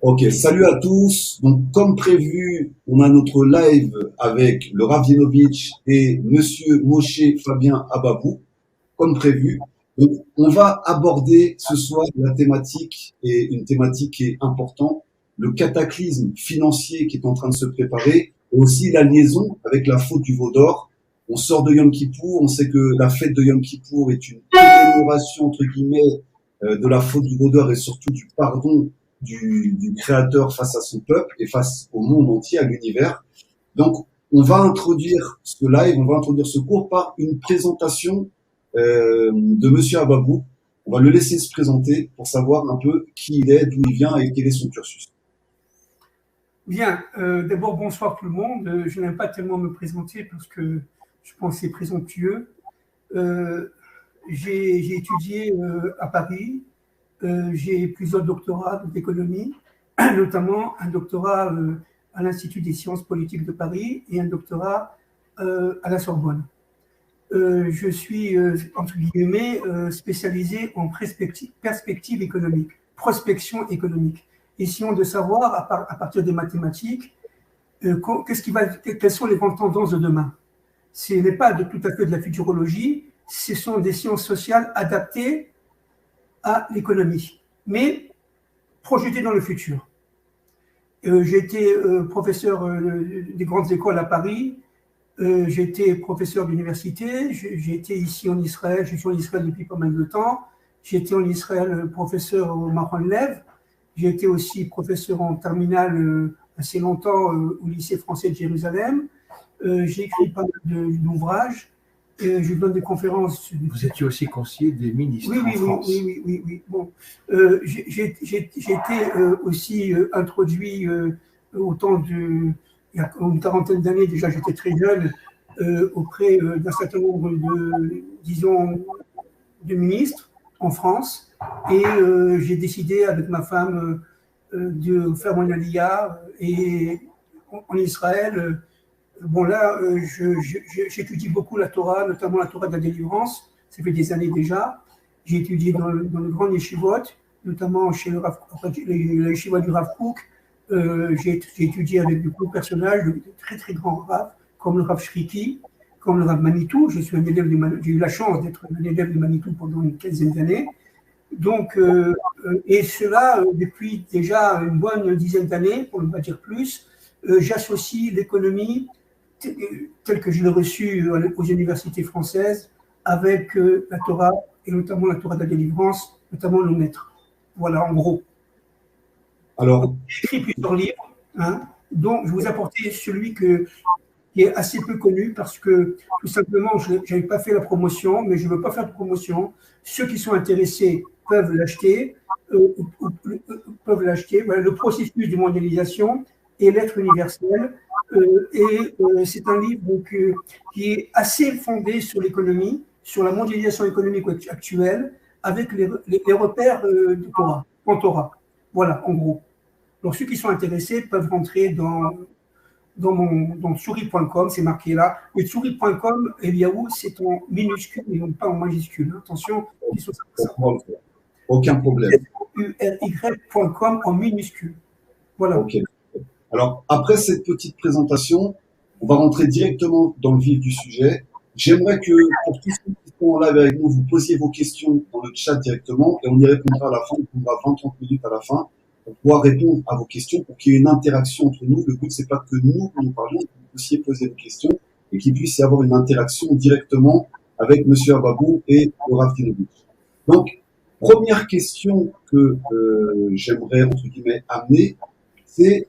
Ok, salut à tous. Donc, comme prévu, on a notre live avec le Ravinovic et Monsieur Moshe Fabien Ababou, comme prévu. Donc, on va aborder ce soir la thématique, et une thématique qui est importante, le cataclysme financier qui est en train de se préparer, et aussi la liaison avec la faute du veau d'or. On sort de Yom Kippour, on sait que la fête de Yom Kippour est une commémoration, entre guillemets, de la faute du veau d'or et surtout du pardon du créateur face à son peuple et face au monde entier, à l'univers. Donc, on va introduire ce live, on va introduire ce cours par une présentation de Monsieur Ababou. On va le laisser se présenter pour savoir un peu qui il est, d'où il vient et quel est son cursus. Bien, d'abord bonsoir tout le monde. Je n'aime pas tellement me présenter parce que je pense que c'est présomptueux. J'ai étudié à Paris. J'ai plusieurs doctorats d'économie, notamment un doctorat à l'Institut des sciences politiques de Paris et un doctorat à la Sorbonne. Je suis, entre guillemets, spécialisé en perspective économique, prospection économique. Essayons de savoir, à partir des mathématiques, quelles sont les grandes tendances de demain. Ce n'est pas tout à fait de la futurologie, ce sont des sciences sociales adaptées à l'économie, mais projetées dans le futur. J'ai été professeur des grandes écoles à Paris, j'ai été professeur d'université, j'ai été ici en Israël, je suis en Israël depuis pas mal de temps, j'ai été en Israël professeur au Maron Lev, j'ai été aussi professeur en terminale assez longtemps au lycée français de Jérusalem, j'ai écrit pas mal d'ouvrages, je donne des conférences. Vous étiez aussi conseiller des ministres en France. Oui. Bon, j'ai été aussi introduit au temps il y a une quarantaine d'années déjà, j'étais très jeune, auprès d'un certain nombre de ministres en France. Et j'ai décidé avec ma femme de faire mon aliyah et en Israël. Bon, là, j'étudie beaucoup la Torah, notamment la Torah de la délivrance. Ça fait des années déjà. J'ai étudié dans le grand yeshivot, notamment chez le yeshiva du Rav Kook. J'ai étudié avec de gros personnages, de très très grands Rav, comme le Rav Shriki, comme le Rav Manitou. J'ai eu la chance d'être un élève de Manitou pendant une quinzaine d'années. Donc, et cela depuis déjà une bonne dizaine d'années, pour ne pas dire plus. J'associe l'économie telle que je l'ai reçue aux universités françaises avec la Torah, et notamment la Torah de la délivrance, notamment le maître. Voilà, en gros. Alors, j'ai écrit plusieurs livres, dont je vous apportais celui qui est assez peu connu parce que, tout simplement, je n'avais pas fait la promotion, mais je ne veux pas faire de promotion. Ceux qui sont intéressés peuvent l'acheter. Voilà, le processus de mondialisation et l'être universel. C'est un livre donc, qui est assez fondé sur l'économie, sur la mondialisation économique actuelle, avec les repères du Torah, en Torah. Voilà, en gros. Donc, ceux qui sont intéressés peuvent rentrer dans souris.com, c'est marqué là. Et souris.com, Eliaou, c'est en minuscule et non pas en majuscule. Attention, ils sont ça. Aucun problème. ury.com en minuscule. Voilà. Ok. Alors, après cette petite présentation, on va rentrer directement dans le vif du sujet. J'aimerais que, pour tous ceux qui sont en live avec nous, vous posiez vos questions dans le chat directement et on y répondra à la fin. On prendra 20-30 minutes à la fin pour pouvoir répondre à vos questions, pour qu'il y ait une interaction entre nous. Le but, c'est pas que nous parlions, que vous puissiez poser vos questions et qu'il puisse y avoir une interaction directement avec Monsieur Ababou et le Ravinovic. Donc, première question que j'aimerais, entre guillemets, amener, c'est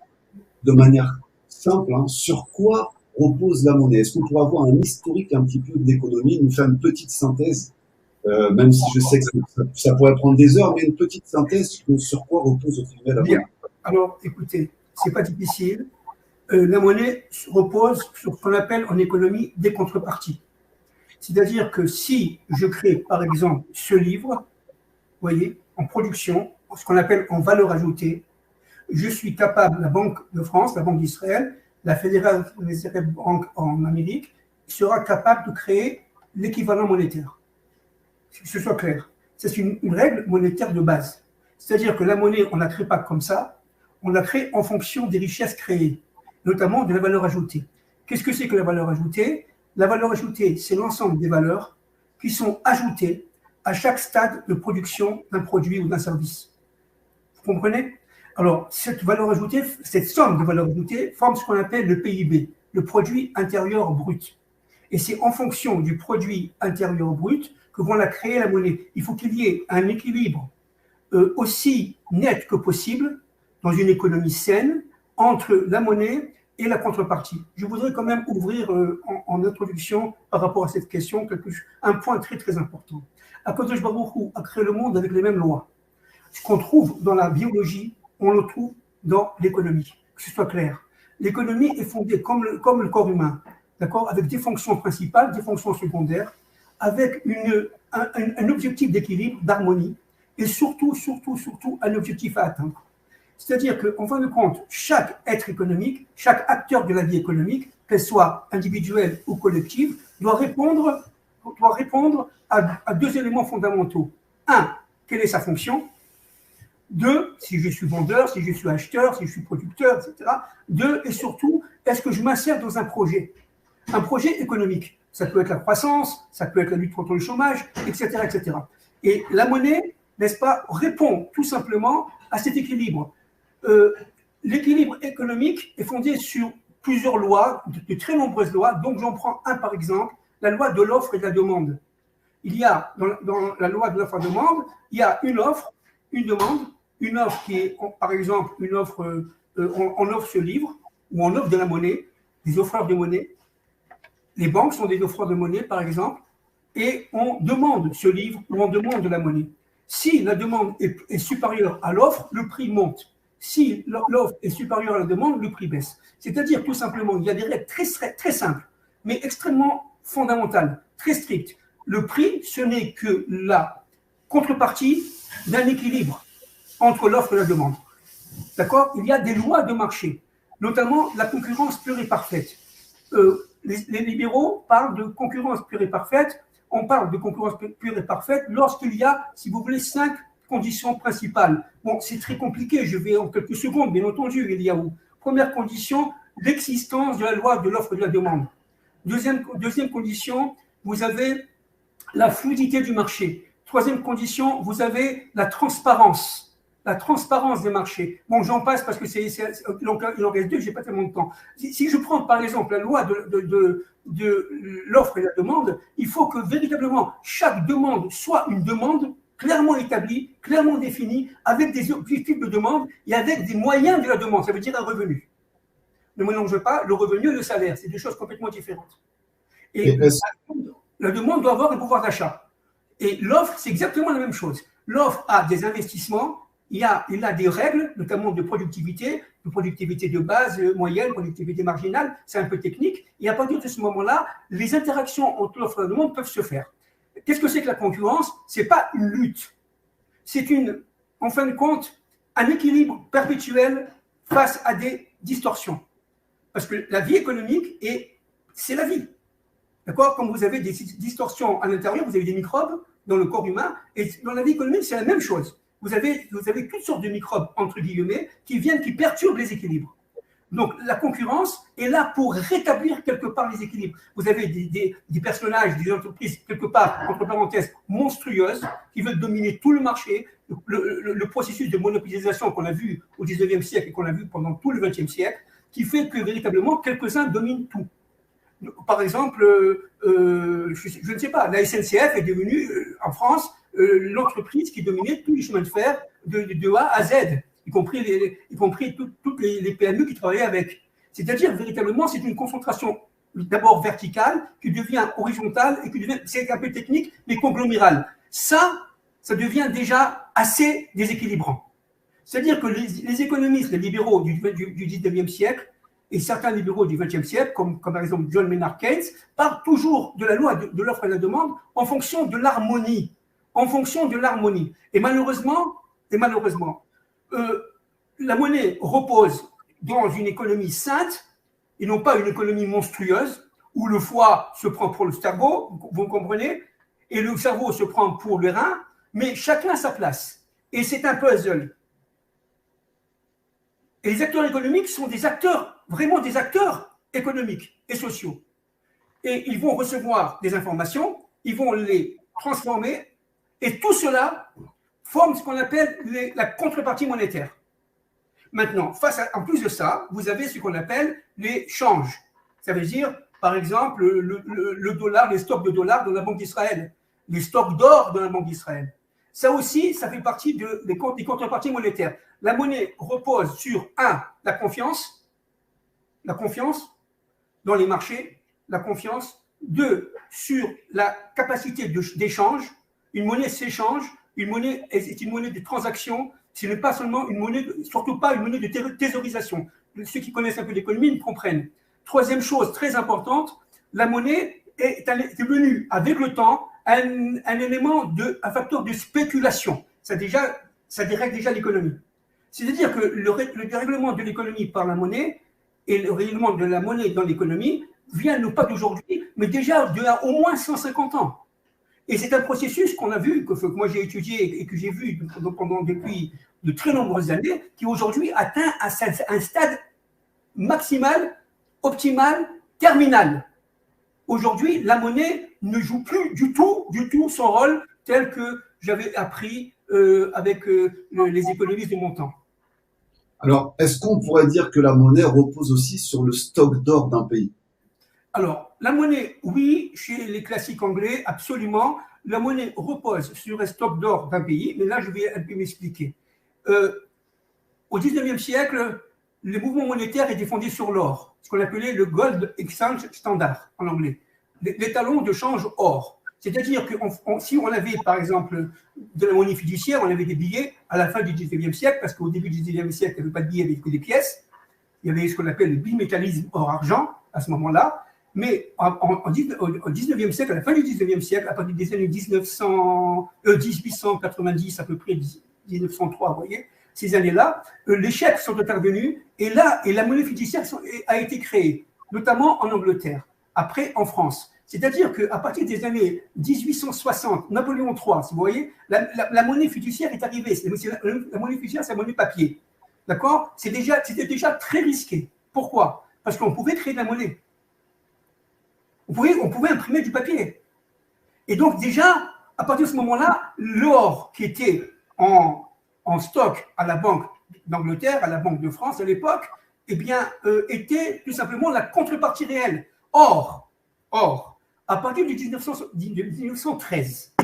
de manière simple, sur quoi repose la monnaie? Est-ce qu'on pourrait avoir un historique un petit peu de l'économie, nous faire une petite synthèse, même si je sais que ça pourrait prendre des heures, mais une petite synthèse sur quoi repose au final la monnaie? Alors, écoutez, c'est pas difficile. La monnaie repose sur ce qu'on appelle en économie des contreparties. C'est-à-dire que si je crée, par exemple, ce livre, vous voyez, en production, ce qu'on appelle en valeur ajoutée, je suis capable, la Banque de France, la Banque d'Israël, la Fédérale Reserve Bank en Amérique, sera capable de créer l'équivalent monétaire. Que ce soit clair. C'est une règle monétaire de base. C'est-à-dire que la monnaie, on ne la crée pas comme ça. on la crée en fonction des richesses créées, notamment de la valeur ajoutée. Qu'est-ce que c'est que la valeur ajoutée? La valeur ajoutée, c'est l'ensemble des valeurs qui sont ajoutées à chaque stade de production d'un produit ou d'un service. Vous comprenez? Alors, cette valeur ajoutée, cette somme de valeur ajoutée forme ce qu'on appelle le PIB, le produit intérieur brut. Et c'est en fonction du produit intérieur brut que vont la créer la monnaie. Il faut qu'il y ait un équilibre aussi net que possible dans une économie saine entre la monnaie et la contrepartie. Je voudrais quand même ouvrir en introduction par rapport à cette question un point très très important. Akadosh Baruch Hu a créé le monde avec les mêmes lois. Ce qu'on trouve dans la biologie, on le trouve dans l'économie, que ce soit clair. L'économie est fondée comme le corps humain, d'accord, avec des fonctions principales, des fonctions secondaires, avec un objectif d'équilibre, d'harmonie, et surtout un objectif à atteindre. C'est-à-dire qu'en fin de compte, chaque être économique, chaque acteur de la vie économique, qu'elle soit individuelle ou collective, doit répondre à deux éléments fondamentaux. Un, quelle est sa fonction? Deux, si je suis vendeur, si je suis acheteur, si je suis producteur, etc. Deux, et surtout, est-ce que je m'insère dans un projet économique? Ça peut être la croissance, ça peut être la lutte contre le chômage, etc., etc. Et la monnaie, n'est-ce pas, répond tout simplement à cet équilibre. L'équilibre économique est fondé sur plusieurs lois, de très nombreuses lois. Donc, j'en prends un par exemple, la loi de l'offre et de la demande. Il y a, dans la loi de l'offre et de la demande, il y a une offre, une demande, une offre qui est, par exemple, une offre, on offre ce livre, ou on offre de la monnaie, des offreurs de monnaie. Les banques sont des offreurs de monnaie, par exemple, et on demande ce livre ou on demande de la monnaie. Si la demande est supérieure à l'offre, le prix monte. Si l'offre est supérieure à la demande, le prix baisse. C'est-à-dire, tout simplement, il y a des règles très simples, mais extrêmement fondamentales, très strictes. Le prix, ce n'est que la contrepartie d'un équilibre entre l'offre et la demande. D'accord? Il y a des lois de marché, notamment la concurrence pure et parfaite. Les libéraux parlent de concurrence pure et parfaite. On parle de concurrence pure et parfaite lorsqu'il y a, si vous voulez, 5 conditions principales. Bon, c'est très compliqué, je vais en quelques secondes, bien entendu, Eliaou. Première condition, l'existence de la loi de l'offre et de la demande. Deuxième condition, vous avez la fluidité du marché. Troisième condition, vous avez la transparence des marchés. Bon, j'en passe parce que il en reste deux, j'ai pas tellement de temps. Si je prends par exemple la loi de l'offre et la demande, il faut que véritablement chaque demande soit une demande clairement établie, clairement définie, avec des objectifs de demande et avec des moyens de la demande. Ça veut dire un revenu. Ne mélange pas le revenu et le salaire, c'est deux choses complètement différentes. Et la demande doit avoir un pouvoir d'achat. Et l'offre, c'est exactement la même chose. L'offre a des investissements, il a des règles, notamment de productivité de base, moyenne, productivité marginale, c'est un peu technique. Et à partir de ce moment-là, les interactions entre l'offre et la demande peuvent se faire. Qu'est-ce que c'est que la concurrence? Ce n'est pas une lutte. C'est en fin de compte, un équilibre perpétuel face à des distorsions. Parce que la vie économique, c'est la vie. D'accord? Quand vous avez des distorsions à l'intérieur, vous avez des microbes dans le corps humain, et dans la vie économique, c'est la même chose. Vous avez toutes sortes de microbes, entre guillemets, qui perturbent les équilibres. Donc, la concurrence est là pour rétablir quelque part les équilibres. Vous avez des personnages, des entreprises, quelque part, entre parenthèses, monstrueuses, qui veulent dominer tout le marché. Le processus de monopolisation qu'on a vu au 19e siècle et qu'on a vu pendant tout le 20e siècle, qui fait que, véritablement, quelques-uns dominent tout. Par exemple, je ne sais pas, la SNCF est devenue, en France, l'entreprise qui dominait tous les chemins de fer de A à Z, y compris toutes les PME qui travaillaient avec. C'est-à-dire, véritablement, c'est une concentration d'abord verticale, qui devient horizontale, et qui devient, c'est un peu technique, mais conglomérale. Ça devient déjà assez déséquilibrant. C'est-à-dire que les économistes, les libéraux du 19e siècle, et certains libéraux du XXe siècle, comme par exemple John Maynard Keynes, parlent toujours de la loi de l'offre et de la demande en fonction de l'harmonie. Et malheureusement, la monnaie repose dans une économie sainte et non pas une économie monstrueuse où le foie se prend pour le cerveau, vous comprenez, et le cerveau se prend pour le rein, mais chacun à sa place. Et c'est un puzzle Et les acteurs économiques sont des acteurs, vraiment des acteurs économiques et sociaux. Et ils vont recevoir des informations, ils vont les transformer, et tout cela forme ce qu'on appelle la contrepartie monétaire. Maintenant, en plus de ça, vous avez ce qu'on appelle les changes. Ça veut dire, par exemple, le dollar, les stocks de dollars dans la Banque d'Israël, les stocks d'or dans la Banque d'Israël. Ça aussi, ça fait partie des contreparties monétaires. La monnaie repose sur, la confiance dans les marchés, la confiance. 2, sur la capacité d'échange. Une monnaie s'échange, une monnaie est une monnaie de transaction, ce n'est pas seulement une monnaie, surtout pas une monnaie de thésaurisation. Ceux qui connaissent un peu l'économie me comprennent. Troisième chose très importante, la monnaie est devenue avec le temps un facteur de spéculation. Ça dérègle déjà l'économie. C'est-à-dire que le dérèglement de l'économie par la monnaie et le règlement de la monnaie dans l'économie vient non pas d'aujourd'hui, mais déjà d'il y a au moins 150 ans. Et c'est un processus qu'on a vu, que moi j'ai étudié et que j'ai vu depuis de très nombreuses années, qui aujourd'hui atteint un stade maximal, optimal, terminal. Aujourd'hui, la monnaie ne joue plus du tout son rôle tel que j'avais appris avec les économistes de mon temps. Alors, est-ce qu'on pourrait dire que la monnaie repose aussi sur le stock d'or d'un pays? Alors, la monnaie, oui, chez les classiques anglais, absolument. La monnaie repose sur un stock d'or d'un pays, mais là, je vais un peu m'expliquer. Au 19e siècle, le mouvement monétaire était fondé sur l'or, ce qu'on appelait le Gold Exchange Standard en anglais, les talons de change or. C'est-à-dire que si on avait, par exemple, de la monnaie fiduciaire, on avait des billets à la fin du 19e siècle, parce qu'au début du 19e siècle, il n'y avait pas de billets, il n'y avait que des pièces. Il y avait ce qu'on appelle le bimétallisme or-argent à ce moment-là. Mais au 19e siècle, à la fin du 19e siècle, à partir des années 1890, à peu près 1903, vous voyez, ces années-là, les chèques sont intervenus et la monnaie fiduciaire a été créée, notamment en Angleterre, après en France. C'est-à-dire qu'à partir des années 1860, Napoléon III, si vous voyez, la monnaie fiduciaire est arrivée. La monnaie fiduciaire, c'est la monnaie papier. D'accord? C'était déjà très risqué. Pourquoi? Parce qu'on pouvait créer de la monnaie. On pouvait imprimer du papier. Et donc déjà, à partir de ce moment-là, l'or qui était en stock à la Banque d'Angleterre, à la Banque de France à l'époque, eh bien, était tout simplement la contrepartie réelle. Or, à partir de 1913,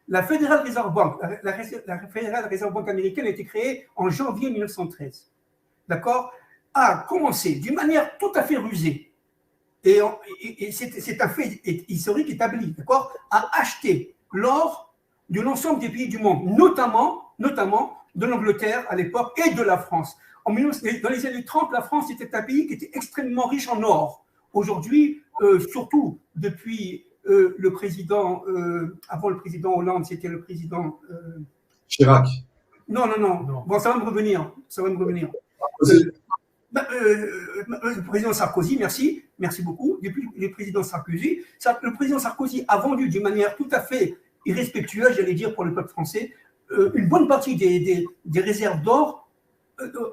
la Federal Reserve Bank, la Federal Reserve Bank américaine a été créée en janvier 1913. D'accord? A commencé d'une manière tout à fait rusée. Et c'est un fait historique établi, d'accord, à acheter l'or de l'ensemble des pays du monde, notamment de l'Angleterre à l'époque et de la France. Dans les années 30, la France était un pays qui était extrêmement riche en or. Aujourd'hui, surtout depuis le président, avant le président Hollande, c'était le président… Chirac. Non. Bon, ça va me revenir. Le président Sarkozy, merci beaucoup. Depuis le président Sarkozy, a vendu d'une manière tout à fait irrespectueuse, j'allais dire pour le peuple français, une bonne partie des réserves d'or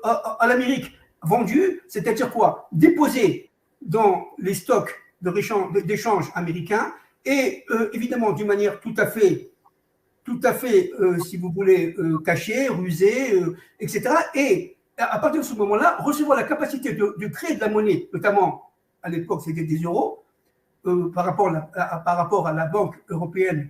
à l'Amérique. Vendues, c'est-à-dire quoi? Déposées dans les stocks d'échange américains et évidemment d'une manière tout à fait, si vous voulez, cachée, rusée, etc. Et à partir de ce moment-là, recevoir la capacité de créer de la monnaie, notamment à l'époque c'était des euros, par rapport à la Banque européenne,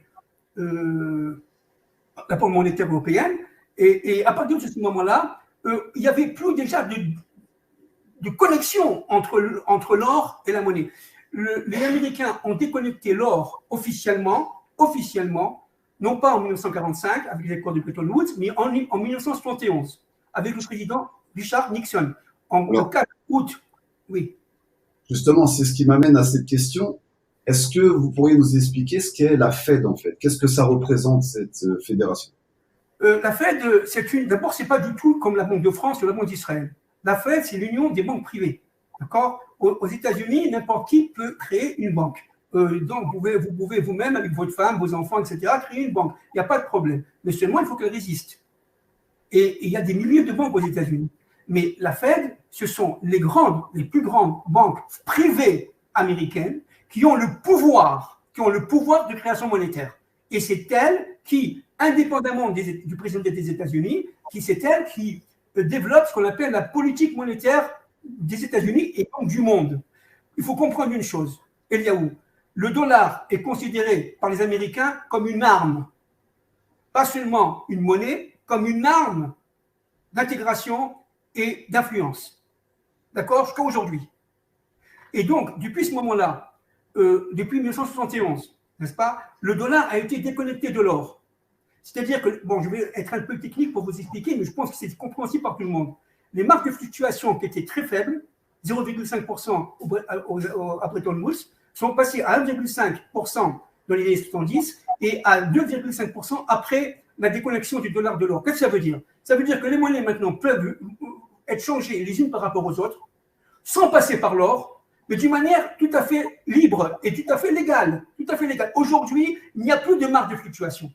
la Banque monétaire européenne, et à partir de ce moment-là, il n'y avait plus déjà de connexion entre l'or et la monnaie. Les Américains ont déconnecté l'or officiellement, non pas en 1945 avec les accords de Bretton Woods, mais en 1971 avec le président Richard Nixon, en 4 août. Oui. Justement, c'est ce qui m'amène à cette question. Est-ce que vous pourriez nous expliquer ce qu'est la Fed en fait? Qu'est-ce que ça représente, cette fédération? La Fed, d'abord, ce n'est pas du tout comme la Banque de France ou la Banque d'Israël. La Fed, c'est l'union des banques privées. D'accord? Aux États-Unis, n'importe qui peut créer une banque. Donc, vous pouvez vous-même, avec votre femme, vos enfants, etc., créer une banque. Il n'y a pas de problème. Mais seulement, il faut qu'elle résiste. Et il y a des milliers de banques aux États-Unis. Mais la Fed, ce sont les plus grandes banques privées américaines qui ont le pouvoir de création monétaire. Et c'est elles qui, indépendamment du président des États-Unis, c'est elles qui développent ce qu'on appelle la politique monétaire des États-Unis et donc du monde. Il faut comprendre une chose, Eliaou, le dollar est considéré par les Américains comme une arme, pas seulement une monnaie, comme une arme d'intégration et d'influence. D'accord? Jusqu'à aujourd'hui. Et donc, depuis ce moment-là, depuis 1971, n'est-ce pas, le dollar a été déconnecté de l'or. C'est-à-dire que, bon, je vais être un peu technique pour vous expliquer, mais je pense que c'est compréhensible par tout le monde. Les marges de fluctuation qui étaient très faibles, 0,5% à Bretton Woods, sont passées à 1,5% dans les années 70 et à 2,5% après la déconnexion du dollar de l'or. Qu'est-ce que ça veut dire? Ça veut dire que les monnaies maintenant peuvent être changées les unes par rapport aux autres, sans passer par l'or, mais d'une manière tout à fait libre et tout à fait légale. Aujourd'hui, il n'y a plus de marge de fluctuation.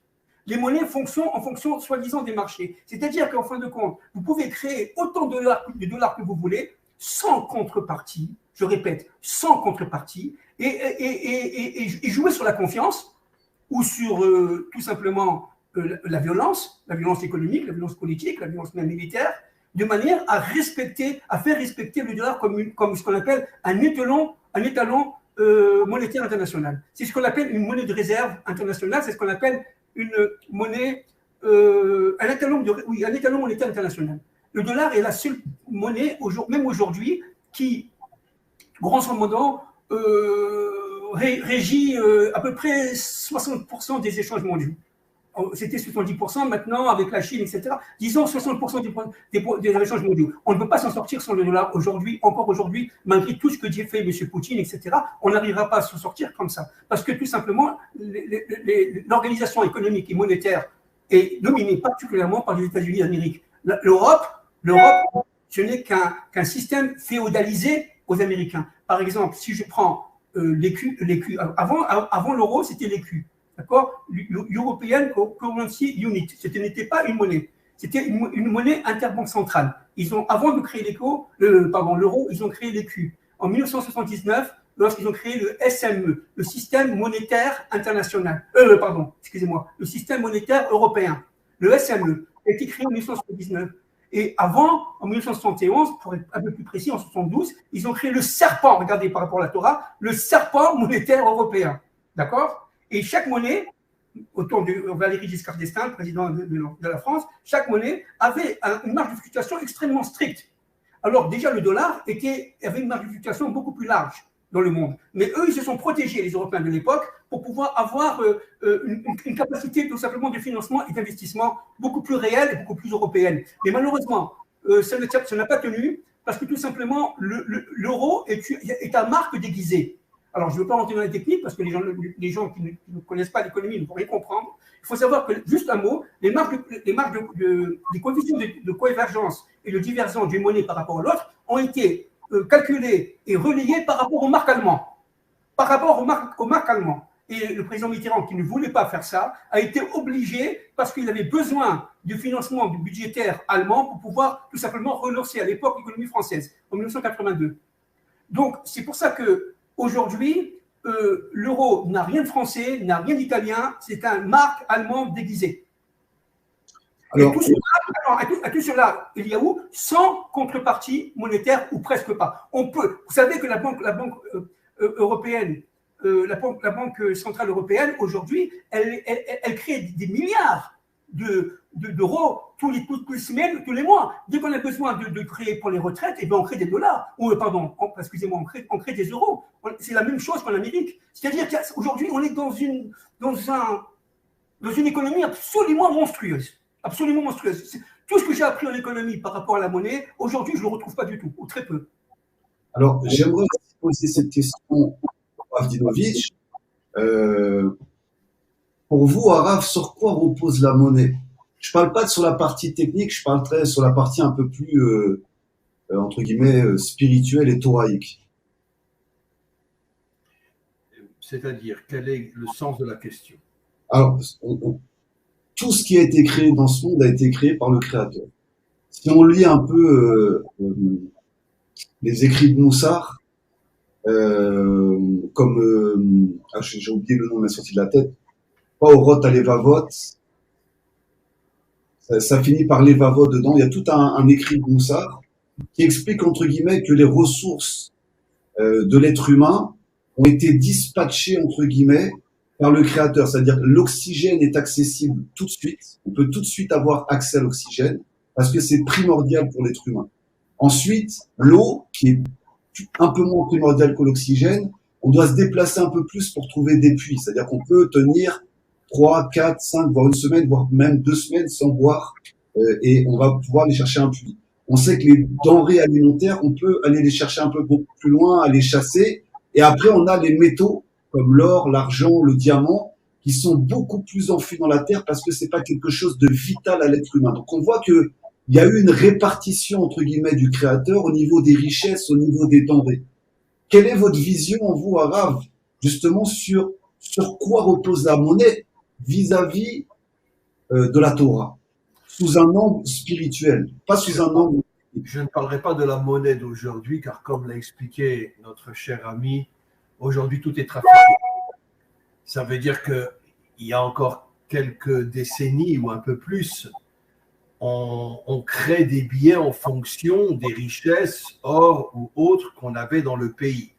Les monnaies fonctionnent en fonction, soi-disant, des marchés. C'est-à-dire qu'en fin de compte, vous pouvez créer autant de dollars que vous voulez, sans contrepartie, je répète, sans contrepartie, et jouer sur la confiance ou sur tout simplement la violence économique, la violence politique, la violence même militaire, de manière à faire respecter le dollar comme ce qu'on appelle un étalon monétaire international. C'est ce qu'on appelle une monnaie de réserve internationale, c'est ce qu'on appelle une monnaie, un étalon monétaire international. Le dollar est la seule monnaie, même aujourd'hui, qui, grosso modo, régit à peu près 60% des échanges mondiaux. C'était 70%, maintenant, avec la Chine, etc. Disons 60% des échanges mondiaux. On ne peut pas s'en sortir sans le dollar aujourd'hui, encore aujourd'hui, malgré tout ce que fait M. Poutine, etc. On n'arrivera pas à s'en sortir comme ça. Parce que tout simplement, l'organisation économique et monétaire est dominée particulièrement par les États-Unis d'Amérique. L'Europe, ce n'est qu'un système féodalisé aux Américains. Par exemple, si je prends l'écu, avant l'euro, c'était l'écu. D'accord? European Currency Unit. Ce n'était pas une monnaie. C'était une monnaie interbanque centrale. Avant de créer l'euro, ils ont créé l'écu. En 1979, lorsqu'ils ont créé le SME, le système monétaire international. Le système monétaire européen. Le SME a été créé en 1979. Et avant, en 1971, pour être un peu plus précis, en 1972, ils ont créé le serpent, regardez par rapport à la Torah, le serpent monétaire européen. D'accord? Et chaque monnaie, autour de Valéry Giscard d'Estaing, président de la France, chaque monnaie avait une marge de fluctuation extrêmement stricte. Alors déjà, le dollar avait une marge de fluctuation beaucoup plus large dans le monde. Mais eux, ils se sont protégés, les Européens de l'époque, pour pouvoir avoir une capacité tout simplement de financement et d'investissement beaucoup plus réelle et beaucoup plus européenne. Mais malheureusement, ça n'a pas tenu parce que tout simplement, l'euro est un marque déguisée. Alors, je ne veux pas rentrer dans les techniques parce que les gens qui ne connaissent pas l'économie ne vont rien comprendre. Il faut savoir que, juste un mot, les coefficients de convergence et de divergence d'une monnaie par rapport à l'autre ont été calculés et relayés par rapport aux marques allemandes. Et le président Mitterrand, qui ne voulait pas faire ça, a été obligé, parce qu'il avait besoin du financement budgétaire allemand pour pouvoir tout simplement relancer à l'époque l'économie française, en 1982. Donc, c'est pour ça que aujourd'hui, l'euro n'a rien de français, n'a rien d'italien, c'est un marque allemande déguisée. Alors, et tout cela, il y a où sans contrepartie monétaire ou presque pas. Vous savez que la banque européenne, la banque centrale européenne, aujourd'hui, elle crée des milliards d'euros tous les semaines, tous les mois. Dès qu'on a besoin de créer pour les retraites, eh bien on crée des dollars. On crée des euros. C'est la même chose qu'en Amérique. C'est-à-dire qu'aujourd'hui, on est dans une économie absolument monstrueuse. Absolument monstrueuse. Tout ce que j'ai appris en économie par rapport à la monnaie, aujourd'hui, je ne le retrouve pas du tout, ou très peu. Alors, j'aimerais poser cette question à Ravdinovitch. Pour vous, Arav, sur quoi repose la monnaie? Je ne parle pas sur la partie technique, je parlerai sur la partie un peu plus, entre guillemets, spirituelle et thoraïque. C'est-à-dire, quel est le sens de la question? Alors, tout ce qui a été créé dans ce monde a été créé par le Créateur. si on lit un peu les écrits de Moussard, comme j'ai oublié le nom, il m'a sorti de la tête, pas au Rot à l'Evavot, ça finit par l'Evavot dedans. Il y a tout un écrit de Moussard qui explique entre guillemets que les ressources de l'être humain ont été dispatchées entre guillemets par le Créateur, c'est-à-dire l'oxygène est accessible tout de suite, on peut tout de suite avoir accès à l'oxygène parce que c'est primordial pour l'être humain. Ensuite, l'eau, qui est un peu moins primordiale que l'oxygène, on doit se déplacer un peu plus pour trouver des puits, c'est-à-dire qu'on peut tenir 3, 4, 5, voire une semaine, voire même 2 semaines sans boire, et on va pouvoir aller chercher un puits. On sait que les denrées alimentaires, on peut aller les chercher un peu beaucoup plus loin, aller chasser, et après on a les métaux, comme l'or, l'argent, le diamant, qui sont beaucoup plus enfouis dans la terre parce que c'est pas quelque chose de vital à l'être humain. Donc on voit que il y a eu une répartition entre guillemets du Créateur au niveau des richesses, au niveau des denrées. Quelle est votre vision, vous, Arav, justement sur quoi repose la monnaie vis-à-vis de la Torah, sous un angle spirituel, pas sous un angle. Je ne parlerai pas de la monnaie d'aujourd'hui, car comme l'a expliqué notre cher ami, aujourd'hui tout est trafiqué. Ça veut dire qu'il y a encore quelques décennies ou un peu plus, on crée des billets en fonction des richesses, or ou autres, qu'on avait dans le pays.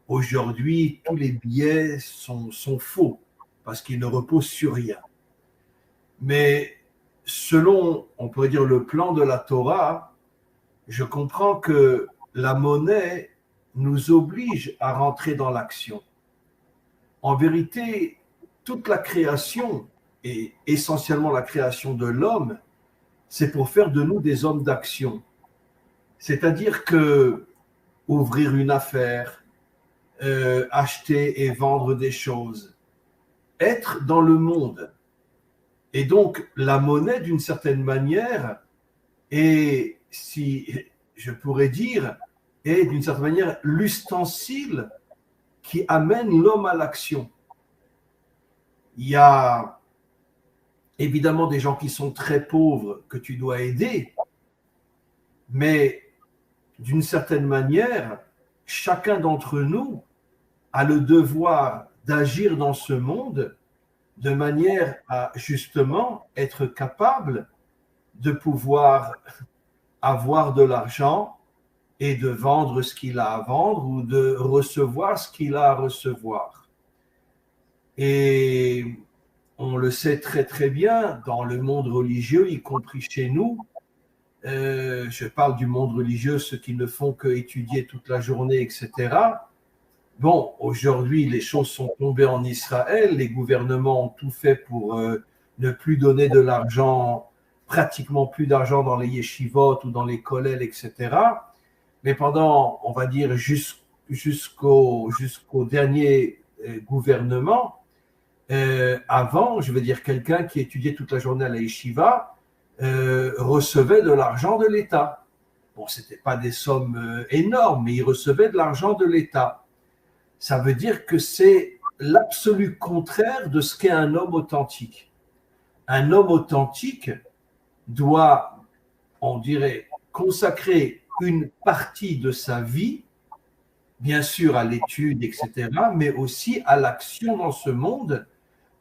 Aujourd'hui, tous les billets sont faux parce qu'ils ne reposent sur rien. Mais selon, on pourrait dire, le plan de la Torah, je comprends que la monnaie nous oblige à rentrer dans l'action. En vérité, toute la création, et essentiellement la création de l'homme, c'est pour faire de nous des hommes d'action. C'est-à-dire que ouvrir une affaire, acheter et vendre des choses, être dans le monde. Et donc, la monnaie, d'une certaine manière, est, si je pourrais dire, est d'une certaine manière l'ustensile qui amène l'homme à l'action. Il y a évidemment des gens qui sont très pauvres que tu dois aider, mais d'une certaine manière, chacun d'entre nous a le devoir d'agir dans ce monde de manière à justement être capable de pouvoir avoir de l'argent et de vendre ce qu'il a à vendre ou de recevoir ce qu'il a à recevoir. Et on le sait très très bien dans le monde religieux, y compris chez nous. Je parle du monde religieux, ceux qui ne font que étudier toute la journée, etc. Bon, aujourd'hui, les choses sont tombées en Israël. Les gouvernements ont tout fait pour ne plus donner de l'argent, pratiquement plus d'argent dans les yeshivot ou dans les kollels, etc. Mais pendant, on va dire, jusqu'au dernier gouvernement, avant, je veux dire, quelqu'un qui étudiait toute la journée à la yeshiva recevait de l'argent de l'État. Bon, ce n'était pas des sommes énormes, mais il recevait de l'argent de l'État. Ça veut dire que c'est l'absolu contraire de ce qu'est un homme authentique. Un homme authentique doit, on dirait, consacrer une partie de sa vie, bien sûr à l'étude, etc., mais aussi à l'action dans ce monde,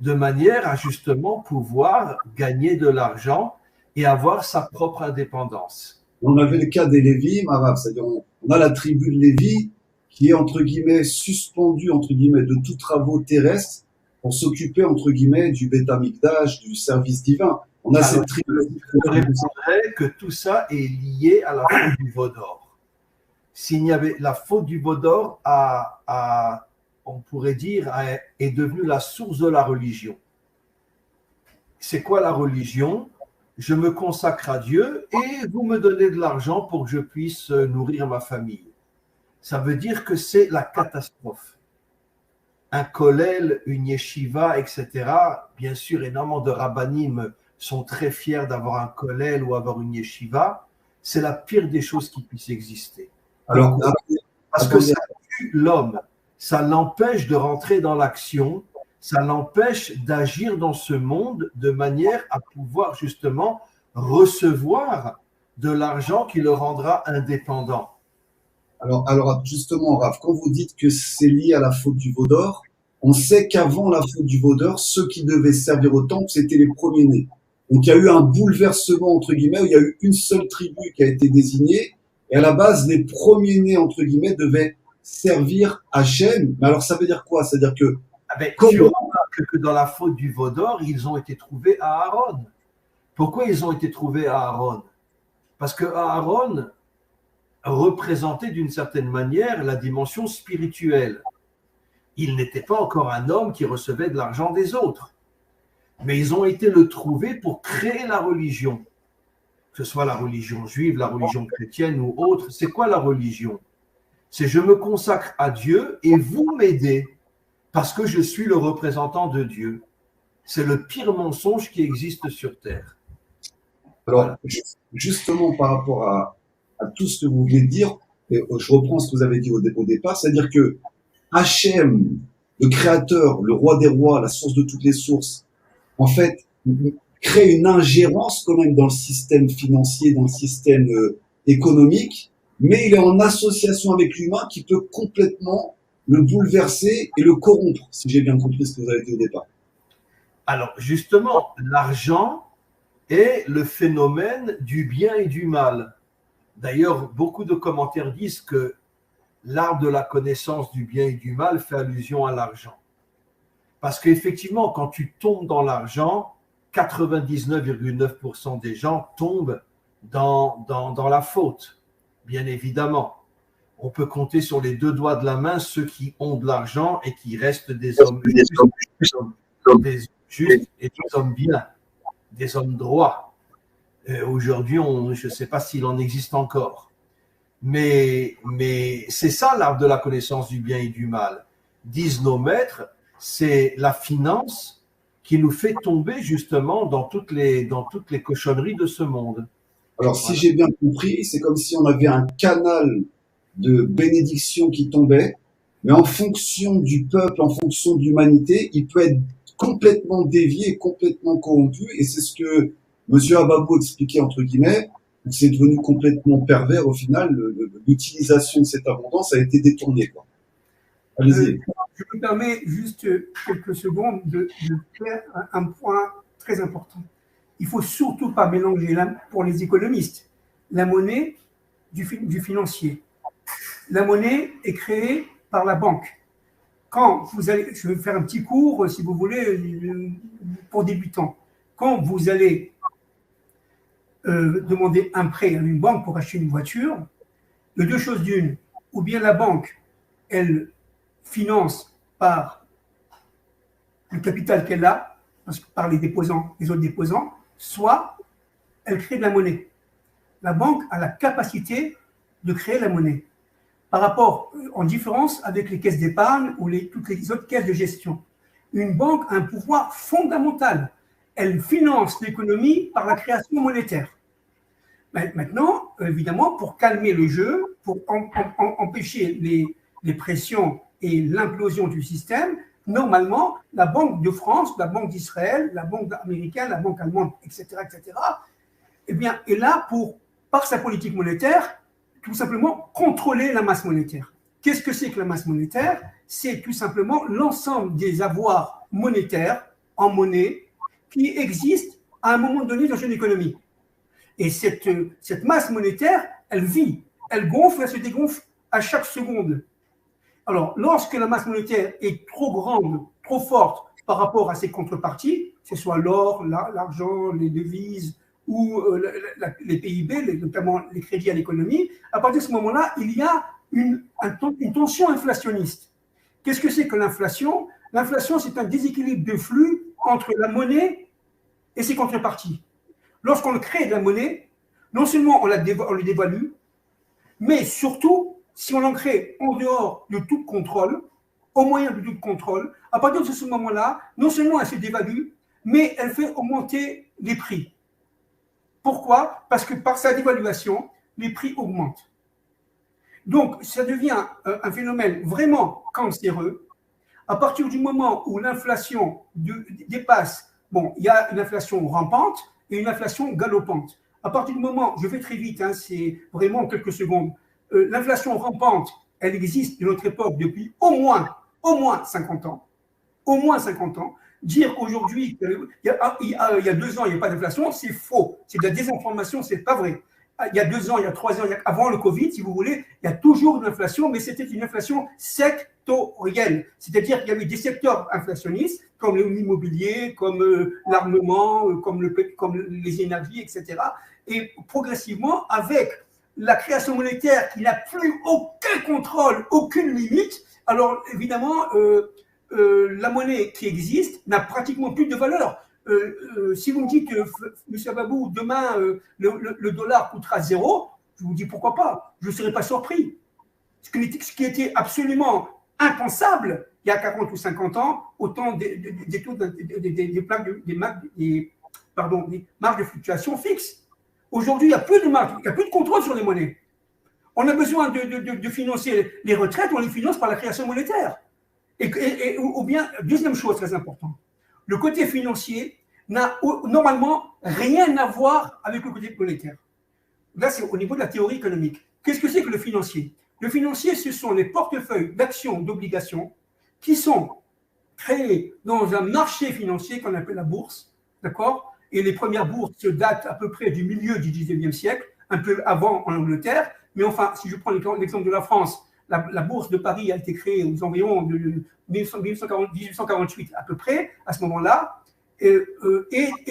de manière à justement pouvoir gagner de l'argent et avoir sa propre indépendance. On avait le cas des Lévi, Marav, c'est-à-dire on a la tribu de Lévi qui est entre guillemets suspendue entre guillemets de tous travaux terrestres pour s'occuper entre guillemets du Beth Amikdash, du service divin. On a cette tribu. Je répondrais que tout ça est lié à la faute du veau d'or. S'il y avait la faute du veau d'or, on pourrait dire, est devenue la source de la religion. C'est quoi la religion? Je me consacre à Dieu et vous me donnez de l'argent pour que je puisse nourrir ma famille. Ça veut dire que c'est la catastrophe. Un kollel, une yeshiva, etc. Bien sûr, énormément de rabbanim sont très fiers d'avoir un kollel ou avoir une yeshiva. C'est la pire des choses qui puissent exister. Alors, parce que ça tue l'homme, ça l'empêche de rentrer dans l'action, ça l'empêche d'agir dans ce monde de manière à pouvoir justement recevoir de l'argent qui le rendra indépendant. Alors justement, Raph, quand vous dites que c'est lié à la faute du veau d'or, on sait qu'avant la faute du veau d'or, ceux qui devaient servir au temple, c'était les premiers-nés. Donc il y a eu un bouleversement, entre guillemets, où il y a eu une seule tribu qui a été désignée, et à la base, les premiers-nés, entre guillemets, devaient servir Hachem. Mais alors ça veut dire quoi? C'est-à-dire que Tu remarques que dans la faute du veau d'or, ils ont été trouvés à Aaron. Pourquoi ils ont été trouvés à Aaron? Parce que Aaron représentait d'une certaine manière la dimension spirituelle. Il n'était pas encore un homme qui recevait de l'argent des autres. Mais ils ont été le trouver pour créer la religion. Que ce soit la religion juive, la religion chrétienne ou autre. C'est quoi la religion? C'est je me consacre à Dieu et vous m'aidez parce que je suis le représentant de Dieu. C'est le pire mensonge qui existe sur Terre. Alors, voilà. Justement, par rapport à tout ce que vous venez de dire, et je reprends ce que vous avez dit au départ, c'est-à-dire que Hachem, le créateur, le roi des rois, la source de toutes les sources, en fait, crée une ingérence quand même dans le système financier, dans le système économique, mais il est en association avec l'humain qui peut complètement le bouleverser et le corrompre, si j'ai bien compris ce que vous avez dit au départ. Alors, justement, l'argent est le phénomène du bien et du mal. D'ailleurs, beaucoup de commentaires disent que l'arbre de la connaissance du bien et du mal fait allusion à l'argent. Parce qu'effectivement, quand tu tombes dans l'argent, 99,9% des gens tombent dans la faute, bien évidemment. On peut compter sur les deux doigts de la main ceux qui ont de l'argent et qui restent des hommes justes et des hommes bien, des hommes droits. Aujourd'hui, je ne sais pas s'il en existe encore. Mais c'est ça l'arbre de la connaissance du bien et du mal. Disent nos maîtres, c'est la finance qui nous fait tomber justement dans toutes les cochonneries de ce monde. Alors, si j'ai bien compris, c'est comme si on avait un canal de bénédiction qui tombait, mais en fonction du peuple, en fonction de l'humanité, il peut être complètement dévié, complètement corrompu, et c'est ce que Monsieur Ababou expliquait entre guillemets. C'est devenu complètement pervers au final. L'utilisation de cette abondance a été détournée. Allez-y. Je me permets juste quelques secondes de faire un point très important. Il ne faut surtout pas mélanger, pour les économistes, la monnaie du financier. La monnaie est créée par la banque. Quand vous allez, je vais faire un petit cours, si vous voulez, pour débutants. Quand vous allez demander un prêt à une banque pour acheter une voiture, de deux choses d'une, ou bien la banque, elle finance par le capital qu'elle a, par les déposants, les autres déposants, soit elle crée de la monnaie. La banque a la capacité de créer la monnaie. Par rapport, en différence avec les caisses d'épargne ou toutes les autres caisses de gestion. Une banque a un pouvoir fondamental. Elle finance l'économie par la création monétaire. Maintenant, évidemment, pour calmer le jeu, pour empêcher les pressions et l'implosion du système, normalement, la Banque de France, la Banque d'Israël, la Banque américaine, la Banque allemande, etc., eh bien, est là pour, par sa politique monétaire, tout simplement contrôler la masse monétaire. Qu'est-ce que c'est que la masse monétaire? C'est tout simplement l'ensemble des avoirs monétaires en monnaie qui existent à un moment donné dans une économie. Et cette masse monétaire, elle vit, elle gonfle, elle se dégonfle à chaque seconde. Alors, lorsque la masse monétaire est trop grande, trop forte par rapport à ses contreparties, que ce soit l'or, l'argent, les devises ou les PIB, notamment les crédits à l'économie, à partir de ce moment-là, il y a une tension inflationniste. Qu'est-ce que c'est que l'inflation? L'inflation, c'est un déséquilibre de flux entre la monnaie et ses contreparties. Lorsqu'on crée de la monnaie, non seulement on le dévalue, mais surtout, si on en crée en dehors de tout contrôle, au moyen de tout contrôle, à partir de ce moment-là, non seulement elle se dévalue, mais elle fait augmenter les prix. Pourquoi? Parce que par sa dévaluation, les prix augmentent. Donc, ça devient un phénomène vraiment cancéreux. À partir du moment où l'inflation dépasse, bon, il y a une inflation rampante et une inflation galopante. À partir du moment, je vais très vite, hein, c'est vraiment en quelques secondes, l'inflation rampante, elle existe de notre époque depuis au moins 50 ans. Au moins 50 ans. Dire qu'aujourd'hui, il y a 2 ans, il n'y a pas d'inflation, c'est faux. C'est de la désinformation, c'est pas vrai. Il y a 2 ans, il y a 3 ans, avant le Covid, si vous voulez, il y a toujours une inflation, mais c'était une inflation sectorielle. C'est-à-dire qu'il y avait des secteurs inflationnistes, comme l'immobilier, comme l'armement, comme les énergies, etc. Et progressivement, avec la création monétaire qui n'a plus aucun contrôle, aucune limite, alors évidemment, la monnaie qui existe n'a pratiquement plus de valeur. Si vous me dites, M. Ababou, demain, le dollar coûtera 0, je vous dis pourquoi pas. Je ne serais pas surpris. Ce qui était absolument impensable il y a 40 ou 50 ans, autant des taux des marges de fluctuation fixes. Aujourd'hui, il n'y a plus de marge, il n'y a plus de contrôle sur les monnaies. On a besoin de financer les retraites, on les finance par la création monétaire. Ou bien, deuxième chose très importante, le côté financier n'a normalement rien à voir avec le côté monétaire. Là, c'est au niveau de la théorie économique. Qu'est-ce que c'est que le financier? Le financier, ce sont les portefeuilles d'actions, d'obligations qui sont créés dans un marché financier qu'on appelle la bourse, d'accord? Et les premières bourses datent à peu près du milieu du 19e siècle, un peu avant en Angleterre. Mais enfin, si je prends l'exemple de la France, la bourse de Paris a été créée aux environs de 1848 à peu près, à ce moment-là. Et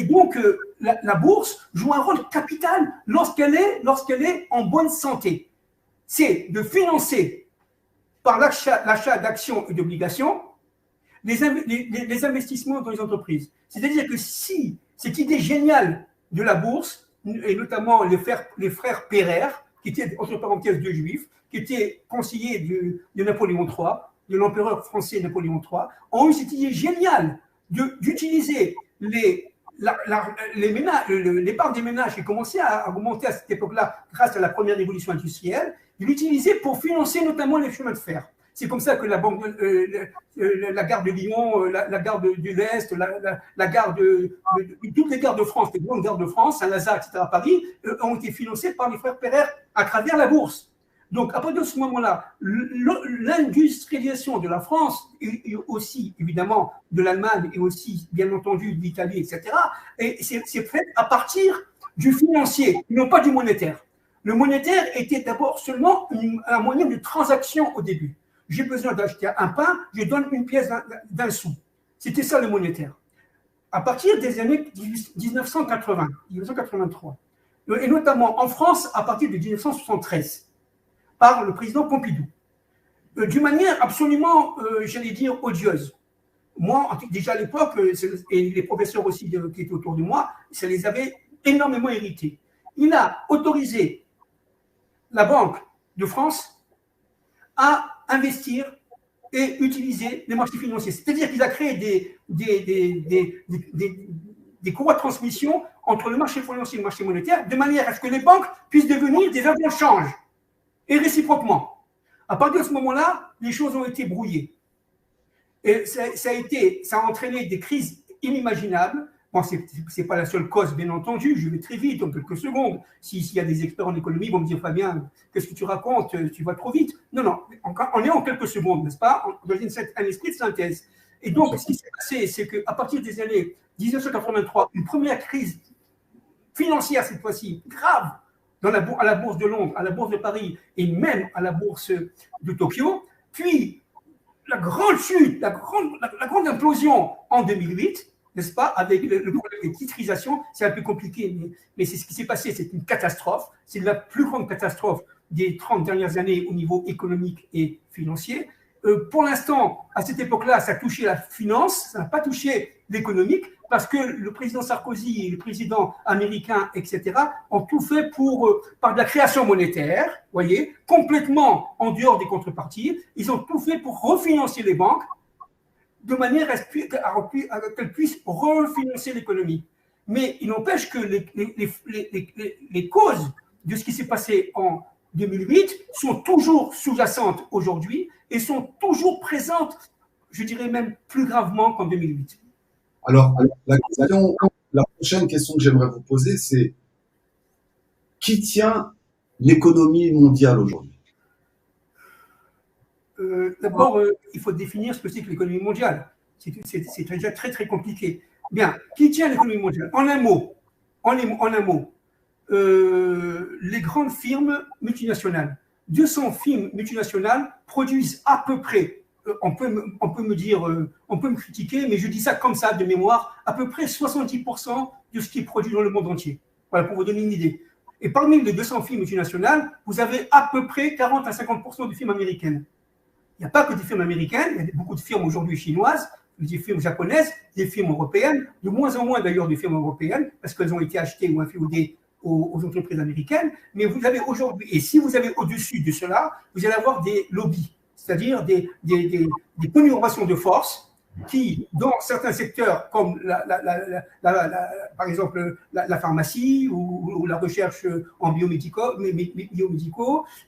donc, la bourse joue un rôle capital lorsqu'elle est en bonne santé. C'est de financer par l'achat d'actions et d'obligations les investissements dans les entreprises. C'est-à-dire que si cette idée géniale de la bourse, et notamment les frères Pereire, qui étaient, entre parenthèses, 2 juifs, qui étaient conseillers de Napoléon III, de l'empereur français Napoléon III, ont eu cette idée géniale d'utiliser l'épargne des ménages qui commençait à augmenter à cette époque-là grâce à la première révolution industrielle, de l'utiliser pour financer notamment les chemins de fer. C'est comme ça que la gare de Lyon, la gare de l'Est, la gare toutes les gares de France, les grandes gares de France, Saint-Lazare, etc., à Paris, ont été financées par les frères Pereire à travers la bourse. Donc, à partir de ce moment-là, l'industrialisation de la France, et aussi, évidemment, de l'Allemagne, et aussi, bien entendu, de l'Italie, etc., c'est fait à partir du financier, non pas du monétaire. Le monétaire était d'abord seulement un moyen de transaction au début. J'ai besoin d'acheter un pain, je donne une pièce d'un sou. C'était ça le monétaire. À partir des années 1980, 1983, et notamment en France à partir de 1973, par le président Pompidou, d'une manière absolument, j'allais dire, odieuse. Moi, déjà à l'époque, et les professeurs aussi qui étaient autour de moi, ça les avait énormément irrités. Il a autorisé la Banque de France à investir et utiliser les marchés financiers. C'est-à-dire qu'il a créé des courroies de transmission entre le marché financier et le marché monétaire, de manière à ce que les banques puissent devenir des agents de change, et réciproquement. À partir de ce moment-là, les choses ont été brouillées. Et ça a entraîné des crises inimaginables. Bon, ce n'est pas la seule cause, bien entendu. Je vais très vite, en quelques secondes. S'il y a des experts en économie, ils vont me dire, Fabien, qu'est-ce que tu racontes? Tu vas trop vite. Non, on est en quelques secondes, n'est-ce pas? Dans un esprit de synthèse. Et donc, ce qui s'est passé, c'est qu'à partir des années 1983, une première crise financière, cette fois-ci, grave, à la bourse de Londres, à la bourse de Paris et même à la bourse de Tokyo, puis la grande chute, la grande implosion en 2008, n'est-ce pas, avec le problème des titrisations. C'est un peu compliqué, mais c'est ce qui s'est passé, c'est une catastrophe, c'est la plus grande catastrophe des 30 dernières années au niveau économique et financier. Pour l'instant, à cette époque-là, ça a touché la finance, ça n'a pas touché l'économique, parce que le président Sarkozy et le président américain, etc., ont tout fait par de la création monétaire, voyez, complètement en dehors des contreparties. Ils ont tout fait pour refinancer les banques, de manière à qu'elles puissent refinancer l'économie. Mais il n'empêche que les causes de ce qui s'est passé en 2008 sont toujours sous-jacentes aujourd'hui et sont toujours présentes, je dirais même plus gravement qu'en 2008. Alors, la prochaine question que j'aimerais vous poser, c'est Qui tient l'économie mondiale aujourd'hui? D'abord, il faut définir ce que c'est que l'économie mondiale. C'est déjà très, très compliqué. Bien, qui tient l'économie mondiale? En un mot, les grandes firmes multinationales. 200 firmes multinationales produisent à peu près, on peut me dire, on peut me critiquer, mais je dis ça comme ça de mémoire, à peu près 70% de ce qui est produit dans le monde entier. Voilà, pour vous donner une idée. Et parmi les 200 firmes multinationales, vous avez à peu près 40 à 50% de firmes américaines. Il n'y a pas que des firmes américaines, il y a beaucoup de firmes aujourd'hui chinoises, des firmes japonaises, des firmes européennes, de moins en moins d'ailleurs de firmes européennes, parce qu'elles ont été achetées ou inféodées aux entreprises américaines. Mais vous avez aujourd'hui, et si vous avez au-dessus de cela, vous allez avoir des lobbies, c'est-à-dire des conurbations de force qui, dans certains secteurs, comme par exemple la pharmacie ou la recherche en biomédicaux,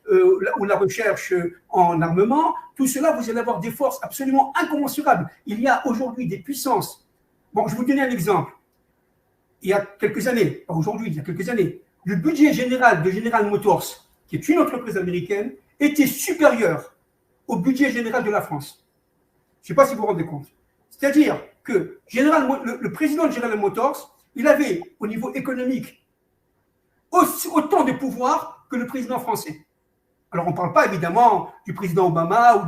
ou la recherche en armement, tout cela, vous allez avoir des forces absolument incommensurables. Il y a aujourd'hui des puissances. Bon, je vais vous donner un exemple. Il y a quelques années, pas aujourd'hui, il y a quelques années, le budget général de General Motors, qui est une entreprise américaine, était supérieur au budget général de la France. Je ne sais pas si vous vous rendez compte. C'est-à-dire que le président de General Motors, il avait au niveau économique autant de pouvoir que le président français. Alors on ne parle pas évidemment du président Obama ou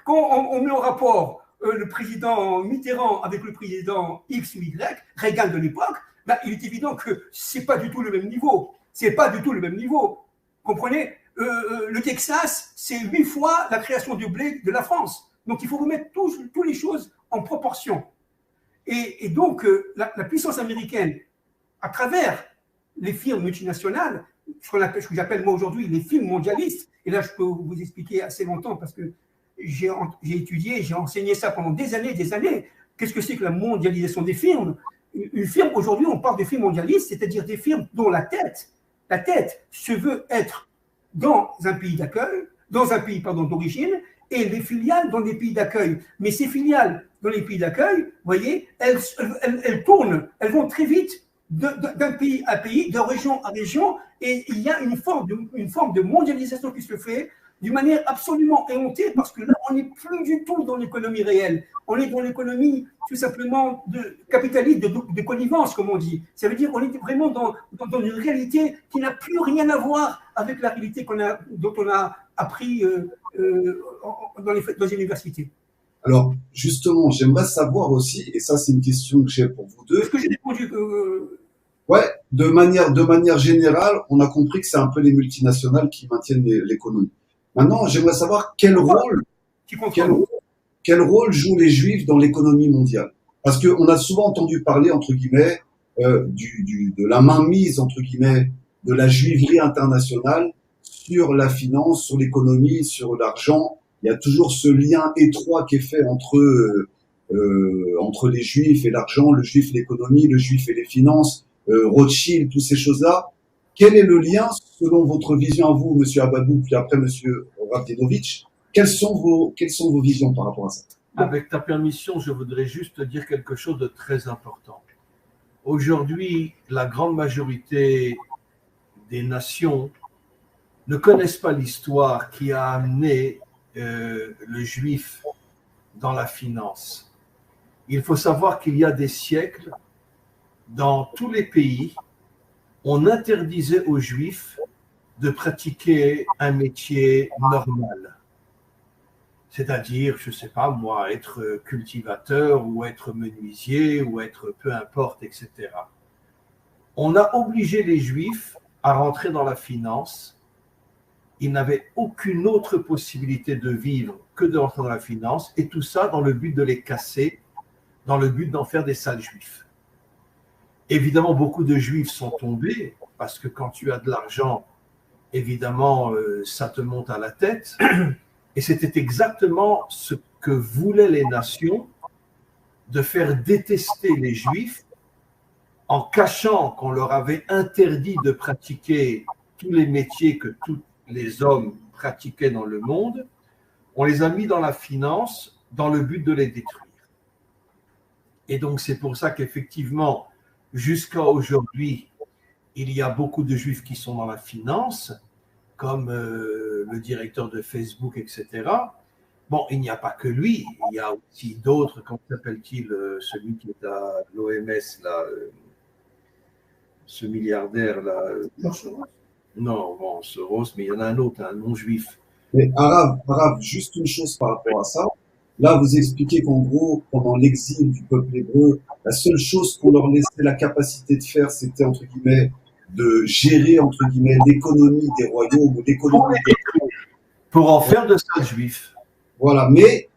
quand on met au rapport le président Mitterrand avec le président X ou Y, Reagan de l'époque, ben, il est évident que ce n'est pas du tout le même niveau. C'est pas du tout le même niveau. Comprenez? Le Texas, c'est 8 fois la création du blé de la France. Donc, il faut remettre toutes les choses en proportion. Et donc, la puissance américaine, à travers les firmes multinationales, ce que j'appelle moi aujourd'hui les firmes mondialistes, et là, je peux vous expliquer assez longtemps parce que j'ai étudié, j'ai enseigné ça pendant des années. Qu'est-ce que c'est que la mondialisation des firmes? Une firme, aujourd'hui, on parle de firmes mondialistes, c'est-à-dire des firmes dont la tête se veut être dans un pays d'accueil, dans un pays d'origine, et les filiales dans des pays d'accueil. Mais ces filiales dans les pays d'accueil, vous voyez, elles tournent, elles vont très vite d'un pays à pays, de région à région, et il y a une forme de mondialisation qui se fait d'une manière absolument éhontée, parce que là, on n'est plus du tout dans l'économie réelle. On est dans l'économie tout simplement capitaliste, de connivence, comme on dit. Ça veut dire qu'on est vraiment dans une réalité qui n'a plus rien à voir avec la réalité dont on a appris dans les universités. Alors, justement, j'aimerais savoir aussi, et ça c'est une question que j'ai pour vous deux. Est-ce que j'ai répondu Ouais, de manière générale, on a compris que c'est un peu les multinationales qui maintiennent l'économie. Maintenant, j'aimerais savoir quel rôle jouent les Juifs dans l'économie mondiale. Parce qu'on a souvent entendu parler, entre guillemets, de la mainmise, entre guillemets, de la juiverie internationale sur la finance, sur l'économie, sur l'argent. Il y a toujours ce lien étroit qui est fait entre les Juifs et l'argent, le Juif et l'économie, le Juif et les finances, Rothschild, toutes ces choses-là. Quel est le lien, selon votre vision à vous, Monsieur Ababou, puis après Monsieur Ravdinovitch? Quelles sont vos visions par rapport à ça? Avec ta permission, je voudrais juste dire quelque chose de très important. Aujourd'hui, la grande majorité des nations ne connaissent pas l'histoire qui a amené le juif dans la finance. Il faut savoir qu'il y a des siècles, dans tous les pays, on interdisait aux juifs de pratiquer un métier normal. C'est-à-dire, je ne sais pas moi, être cultivateur ou être menuisier ou être peu importe, etc. On a obligé les juifs à rentrer dans la finance. Ils n'avaient aucune autre possibilité de vivre que de rentrer dans la finance, et tout ça dans le but de les casser, dans le but d'en faire des sales juifs. Évidemment, beaucoup de juifs sont tombés, parce que quand tu as de l'argent, évidemment, ça te monte à la tête. Et c'était exactement ce que voulaient les nations, de faire détester les juifs en cachant qu'on leur avait interdit de pratiquer tous les métiers que tous les hommes pratiquaient dans le monde. On les a mis dans la finance dans le but de les détruire. Et donc, c'est pour ça qu'effectivement, jusqu'à aujourd'hui, il y a beaucoup de juifs qui sont dans la finance, comme le directeur de Facebook, etc. Bon, il n'y a pas que lui, il y a aussi d'autres, comment s'appelle-t-il, celui qui est à l'OMS, là, ce milliardaire, là. Non, bon, Soros, mais il y en a un autre, un non-juif. Mais Arabe, juste une chose par rapport à ça. Là, vous expliquez qu'en gros, pendant l'exil du peuple hébreu, la seule chose qu'on leur laissait la capacité de faire, c'était, entre guillemets, de gérer, entre guillemets, l'économie des royaumes ou l'économie des... Pour en faire de ça juif. Voilà, mais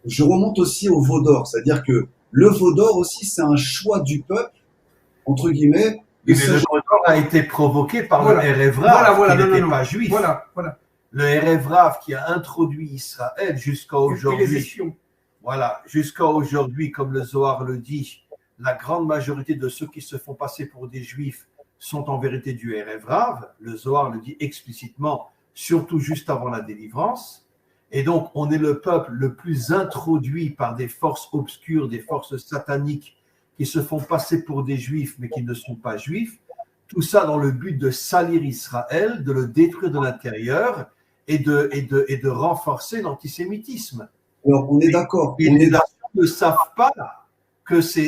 je remonte aussi au veau d'or, c'est-à-dire que le veau d'or aussi, c'est un choix du peuple, entre guillemets. Mais le veau d'or a été provoqué par le Erev Rav, qui n'était pas juif. Voilà. Le Erev Rav qui a introduit Israël jusqu'à aujourd'hui. Voilà, jusqu'à aujourd'hui, comme le Zohar le dit, la grande majorité de ceux qui se font passer pour des juifs sont en vérité du Erev Rav. Le Zohar le dit explicitement, surtout juste avant la délivrance. Et donc, on est le peuple le plus introduit par des forces obscures, des forces sataniques qui se font passer pour des juifs, mais qui ne sont pas juifs. Tout ça dans le but de salir Israël, de le détruire de l'intérieur et de renforcer l'antisémitisme. Alors, on est d'accord. Et les nations ne savent pas que ce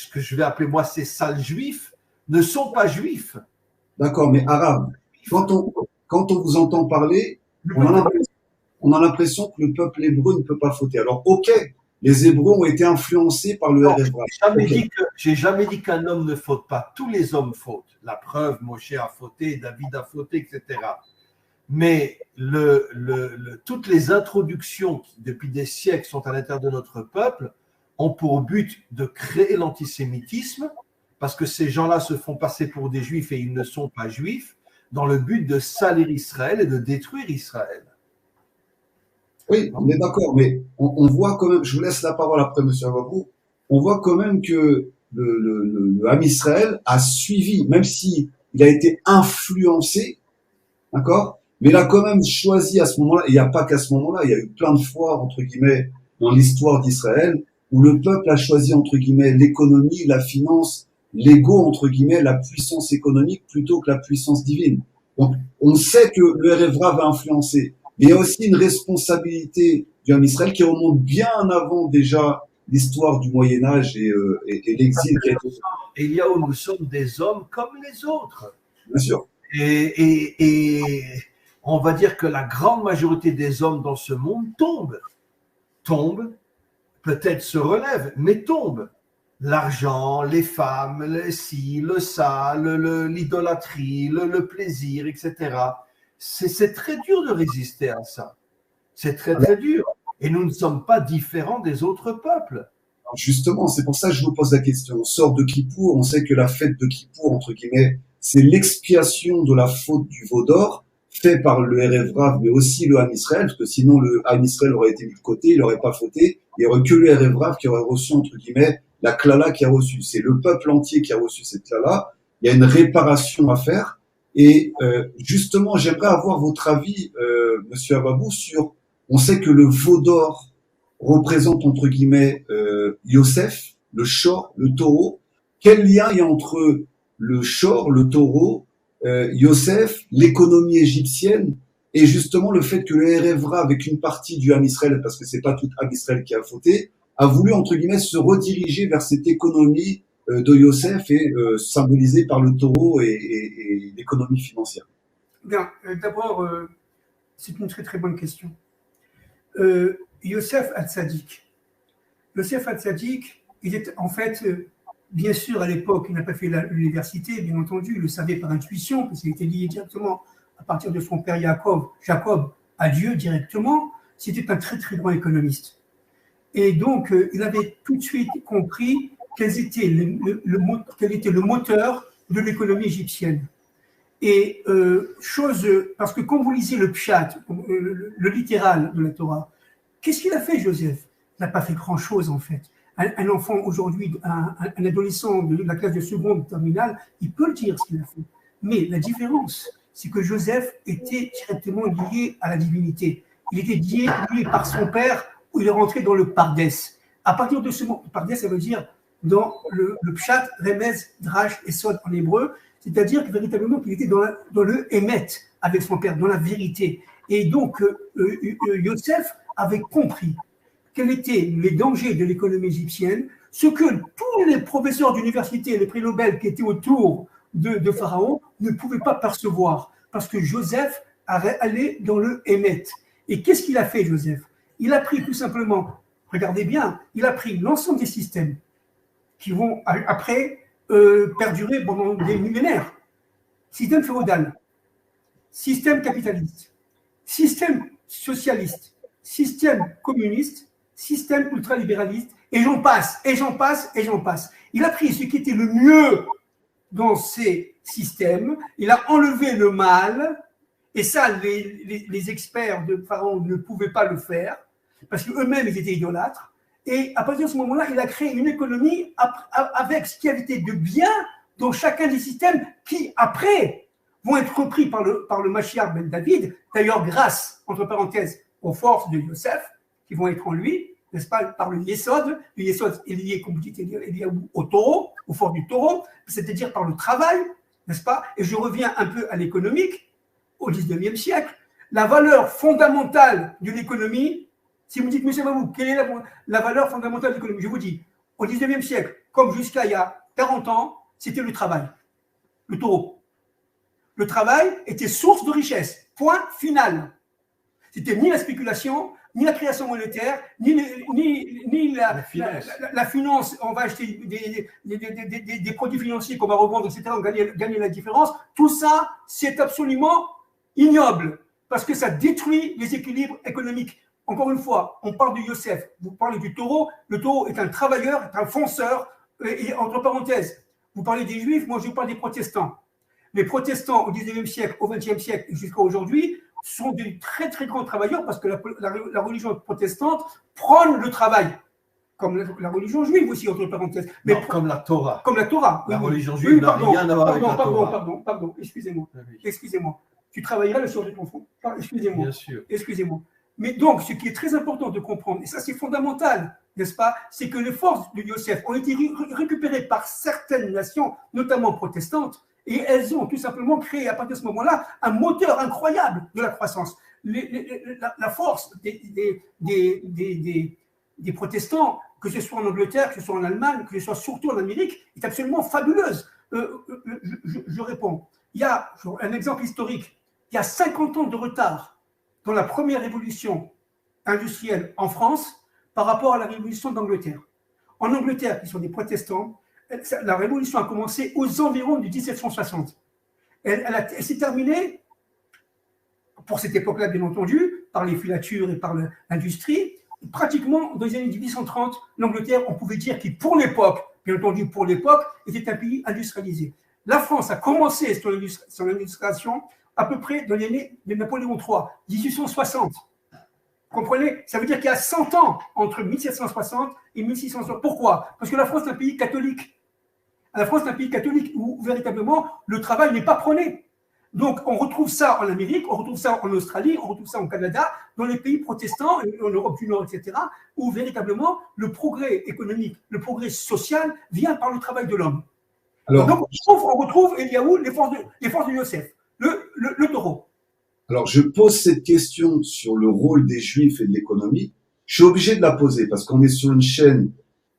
que je vais appeler moi ces sales juifs ne sont pas juifs. D'accord, mais Arabe, quand on vous entend parler, on a l'impression que le peuple hébreu ne peut pas fauter. Alors, ok, les Hébreux ont été influencés par le Erev Rav. J'ai jamais dit qu'un homme ne faute pas. Tous les hommes fautent. La preuve, Moshe a fauté, David a fauté, etc. Mais toutes les introductions qui, depuis des siècles, sont à l'intérieur de notre peuple, ont pour but de créer l'antisémitisme, parce que ces gens-là se font passer pour des juifs et ils ne sont pas juifs, dans le but de salir Israël et de détruire Israël. Oui, on est d'accord, mais on voit quand même, je vous laisse la parole après, monsieur Ababou, on voit quand même que le Ham Israël a suivi, même si il a été influencé, d'accord, mais il a quand même choisi à ce moment-là, et il n'y a pas qu'à ce moment-là, il y a eu plein de fois, entre guillemets, dans l'histoire d'Israël, où le peuple a choisi, entre guillemets, l'économie, la finance, l'ego, entre guillemets, la puissance économique plutôt que la puissance divine. Donc, on sait que le Erev Rav a influencé. Mais il y a aussi une responsabilité du Ham Israël qui remonte bien avant déjà l'histoire du Moyen-Âge et l'exil qui a été... Et il y a où nous sommes des hommes comme les autres. Bien sûr. Et on va dire que la grande majorité des hommes dans ce monde tombent, peut-être se relèvent, mais tombent. L'argent, les femmes, le ci, le ça, l'idolâtrie, le plaisir, etc. C'est très dur de résister à ça. C'est très, très dur. Et nous ne sommes pas différents des autres peuples. Justement, c'est pour ça que je vous pose la question. On sort de Kippour, on sait que la fête de Kippour, entre guillemets, c'est l'expiation de la faute du veau d'or, fait par le Erev Rav, mais aussi le Ham Israël, parce que sinon le Ham Israël aurait été mis de côté, il n'aurait pas fauté, il n'y aurait que le Erev Rav qui aurait reçu, entre guillemets, la klala qui a reçu. C'est le peuple entier qui a reçu cette klala. Il y a une réparation à faire. Et justement, j'aimerais avoir votre avis, monsieur Ababou, sur, on sait que le veau d'or représente, entre guillemets, Yosef, le shor, le taureau. Quel lien il y a entre le shor, le taureau, Yosef, l'économie égyptienne, et justement le fait que le Erev Rav, avec une partie du Ham Israël, parce que c'est pas tout Ham Israël qui a fauté, a voulu, entre guillemets, se rediriger vers cette économie de Yosef et symbolisée par le taureau et l'économie financière. Bien, d'abord, c'est une très très bonne question. Yosef Hatzadik. Yosef Hatzadik, il est en fait, bien sûr, à l'époque, il n'a pas fait l'université, bien entendu, il le savait par intuition, parce qu'il était lié directement à partir de son père Jacob à Dieu directement. C'était un très très grand économiste. Et donc, il avait tout de suite compris quel était le moteur de l'économie égyptienne. Et parce que quand vous lisez le pshat, le littéral de la Torah, qu'est-ce qu'il a fait, Joseph? Il n'a pas fait grand-chose, en fait. Un enfant aujourd'hui, un adolescent de la classe de seconde terminale, il peut le dire ce qu'il a fait. Mais la différence, c'est que Joseph était directement lié à la divinité. Il était lié par son père, où il est rentré dans le Pardès. À partir de ce moment, Pardès, ça veut dire dans le pshat, remez, drash et sod en hébreu, C'est-à-dire que véritablement qu'il était dans le émet avec son père, dans la vérité. Et donc, Yosef avait compris quels étaient les dangers de l'économie égyptienne, ce que tous les professeurs d'université et les prix Nobel qui étaient autour de Pharaon ne pouvaient pas percevoir, parce que Joseph allait dans le émet. Et qu'est-ce qu'il a fait, Joseph? Il a pris tout simplement, regardez bien, il a pris l'ensemble des systèmes qui vont après perdurer pendant des millénaires. Système féodal, système capitaliste, système socialiste, système communiste, système ultralibéraliste, et j'en passe, et j'en passe, et j'en passe. Il a pris ce qui était le mieux dans ces systèmes, il a enlevé le mal, et ça, les experts de Pharaon ne pouvaient pas le faire, parce qu'eux-mêmes, ils étaient idolâtres. Et à partir de ce moment-là, il a créé une économie avec ce qui avait été de bien dans chacun des systèmes qui, après, vont être repris par le Mashiach ben David, d'ailleurs grâce, entre parenthèses, aux forces de Yosef, qui vont être en lui, n'est-ce pas, par le Yesod. Le Yesod est lié, comme vous dites, au taureau, aux forces du taureau, c'est-à-dire par le travail, n'est-ce pas? Et je reviens un peu à l'économique, au 19e siècle. La valeur fondamentale de l'économie, si vous me dites, monsieur Babou, quelle est la valeur fondamentale de l'économie? Je vous dis, au 19e siècle, comme jusqu'à il y a 40 ans, c'était le travail, le taureau. Le travail était source de richesse, point final. C'était ni la spéculation, ni la création monétaire, ni la finance. On va acheter des produits financiers qu'on va revendre, etc. On va gagner la différence. Tout ça, c'est absolument ignoble parce que ça détruit les équilibres économiques. Encore une fois, on parle de Yosef, vous parlez du taureau. Le taureau est un travailleur, est un fonceur. Et entre parenthèses, vous parlez des juifs, moi je parle des protestants. Les protestants au 19e siècle, au 20e siècle et jusqu'à aujourd'hui sont des très très grands travailleurs parce que la religion protestante prône le travail, comme la religion juive aussi, entre parenthèses. Mais non, comme la Torah. Comme la Torah. La religion juive n'a rien à voir avec la Torah. Pardon, excusez-moi. Excusez-moi. Tu travailleras le soir de ton front. Excusez-moi. Bien sûr. Excusez-moi. Mais donc, ce qui est très important de comprendre, et ça c'est fondamental, n'est-ce pas, c'est que les forces de Yosef ont été récupérées par certaines nations, notamment protestantes, et elles ont tout simplement créé à partir de ce moment-là un moteur incroyable de la croissance. La force des protestants, que ce soit en Angleterre, que ce soit en Allemagne, que ce soit surtout en Amérique, est absolument fabuleuse. Je réponds. Il y a un exemple historique. Il y a 50 ans de retard dans la première révolution industrielle en France par rapport à la révolution d'Angleterre. En Angleterre, qui sont des protestants, la révolution a commencé aux environs du 1760. Elle s'est terminée, pour cette époque-là bien entendu, par les filatures et par l'industrie. Pratiquement dans les années 1830, l'Angleterre, on pouvait dire qu'il, pour l'époque, bien entendu pour l'époque, était un pays industrialisé. La France a commencé son industrialisation à peu près dans les années de Napoléon III, 1860. Vous comprenez? Ça veut dire qu'il y a 100 ans entre 1760 et 1660. Pourquoi? Parce que la France est un pays catholique. La France est un pays catholique où véritablement le travail n'est pas prôné. Donc on retrouve ça en Amérique, on retrouve ça en Australie, on retrouve ça au Canada, dans les pays protestants, en Europe du Nord, etc., où véritablement le progrès économique, le progrès social vient par le travail de l'homme. Donc on retrouve Eliaou, les forces de Yosef. Le taureau. Alors, je pose cette question sur le rôle des Juifs et de l'économie. Je suis obligé de la poser parce qu'on est sur une chaîne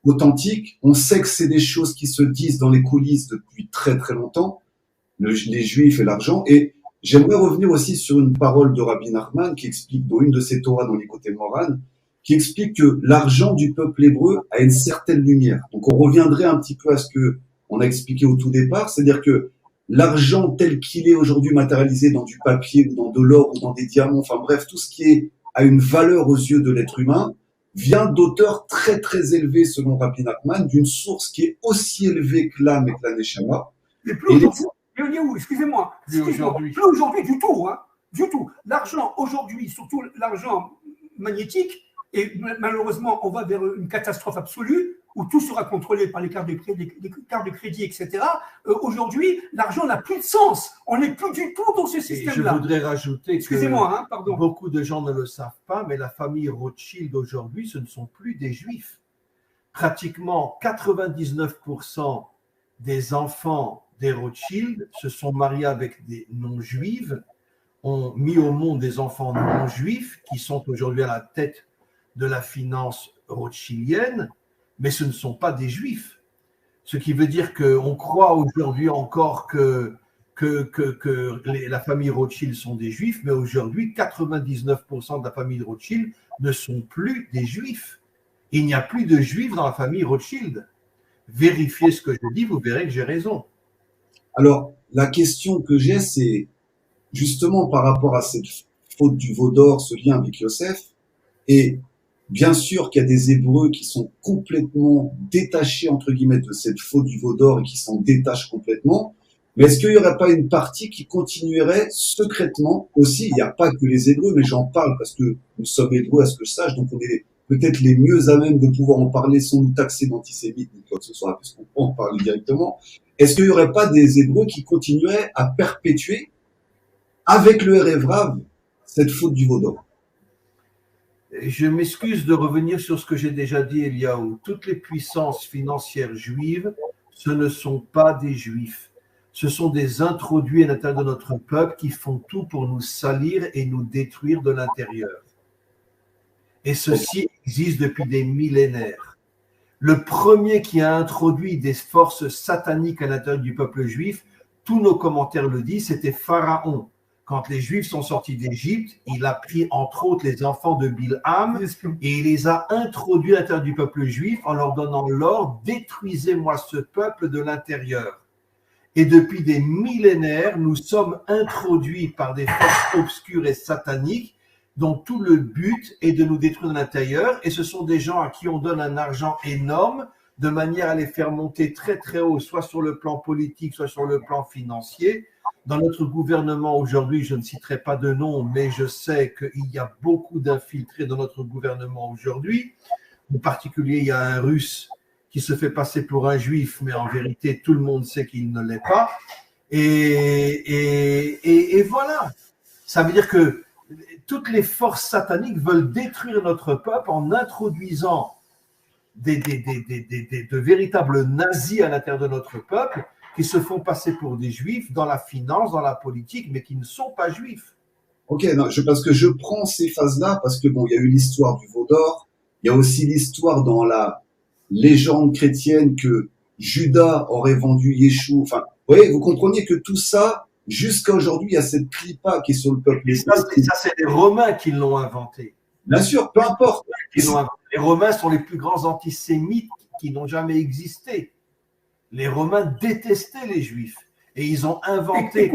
authentique. On sait que c'est des choses qui se disent dans les coulisses depuis très très longtemps, les Juifs et l'argent. Et j'aimerais revenir aussi sur une parole de Rabbi Nachman qui explique dans une de ses Torahs dans l'Écoute Moran, qui explique que l'argent du peuple hébreu a une certaine lumière. Donc, on reviendrait un petit peu à ce que on a expliqué au tout départ, c'est-à-dire que l'argent tel qu'il est aujourd'hui matérialisé dans du papier ou dans de l'or ou dans des diamants, enfin bref, tout ce qui a une valeur aux yeux de l'être humain, vient d'auteurs très très élevés selon Rabbi Nachman, d'une source qui est aussi élevée que l'âme et que la neshama. Mais plus aujourd'hui, excusez-moi, plus aujourd'hui du tout, hein, du tout. L'argent aujourd'hui, surtout l'argent magnétique, et malheureusement on va vers une catastrophe absolue, où tout sera contrôlé par les cartes de crédit, etc. Aujourd'hui, l'argent n'a plus de sens. On n'est plus du tout dans ce système-là. Je voudrais rajouter Excusez-moi, que beaucoup de gens ne le savent pas, mais la famille Rothschild aujourd'hui, ce ne sont plus des juifs. Pratiquement 99% des enfants des Rothschild se sont mariés avec des non-juifs, ont mis au monde des enfants non-juifs qui sont aujourd'hui à la tête de la finance rothschildienne, mais ce ne sont pas des juifs. Ce qui veut dire qu'on croit aujourd'hui encore que la famille Rothschild sont des juifs, mais aujourd'hui, 99% de la famille Rothschild ne sont plus des juifs. Il n'y a plus de juifs dans la famille Rothschild. Vérifiez ce que je dis, vous verrez que j'ai raison. Alors, la question que j'ai, c'est justement par rapport à cette faute du veau d'or, ce lien avec Yosef, et bien sûr qu'il y a des Hébreux qui sont complètement détachés, entre guillemets, de cette faute du veau d'or et qui s'en détachent complètement. Mais est-ce qu'il n'y aurait pas une partie qui continuerait secrètement aussi? Il n'y a pas que les Hébreux, mais j'en parle parce que nous sommes Hébreux, à ce que je sache, donc on est peut-être les mieux à même de pouvoir en parler sans nous taxer d'antisémites ni quoi que ce soit, puisqu'on peut en parler directement. Est-ce qu'il n'y aurait pas des Hébreux qui continueraient à perpétuer, avec le Erev Rav, cette faute du veau d'or? Je m'excuse de revenir sur ce que j'ai déjà dit, Eliaou. Toutes les puissances financières juives, ce ne sont pas des juifs. Ce sont des introduits à l'intérieur de notre peuple qui font tout pour nous salir et nous détruire de l'intérieur. Et ceci existe depuis des millénaires. Le premier qui a introduit des forces sataniques à l'intérieur du peuple juif, tous nos commentaires le disent, c'était Pharaon. Quand les Juifs sont sortis d'Égypte, il a pris entre autres les enfants de Bilham et il les a introduits à l'intérieur du peuple juif en leur donnant l'ordre, détruisez-moi ce peuple de l'intérieur. Et depuis des millénaires, nous sommes introduits par des forces obscures et sataniques dont tout le but est de nous détruire de l'intérieur. Et ce sont des gens à qui on donne un argent énorme de manière à les faire monter très très haut, soit sur le plan politique, soit sur le plan financier. Dans notre gouvernement aujourd'hui, je ne citerai pas de nom, mais je sais qu'il y a beaucoup d'infiltrés dans notre gouvernement aujourd'hui. En particulier, il y a un Russe qui se fait passer pour un Juif, mais en vérité, tout le monde sait qu'il ne l'est pas. Et voilà. Ça veut dire que toutes les forces sataniques veulent détruire notre peuple en introduisant de véritables nazis à l'intérieur de notre peuple qui se font passer pour des juifs dans la finance, dans la politique, mais qui ne sont pas juifs. Ok, non, parce que je prends ces phases-là, parce que bon, il y a eu l'histoire du veau d'or, il y a aussi l'histoire dans la légende chrétienne que Judas aurait vendu Yeshua. Enfin, vous voyez, vous comprenez que tout ça, jusqu'à aujourd'hui, il y a cette clipa qui est sur le peuple. Et ça, c'est les Romains qui l'ont inventé. Bien sûr, peu importe. Les Romains sont les plus grands antisémites qui n'ont jamais existé. Les Romains détestaient les Juifs et ils ont inventé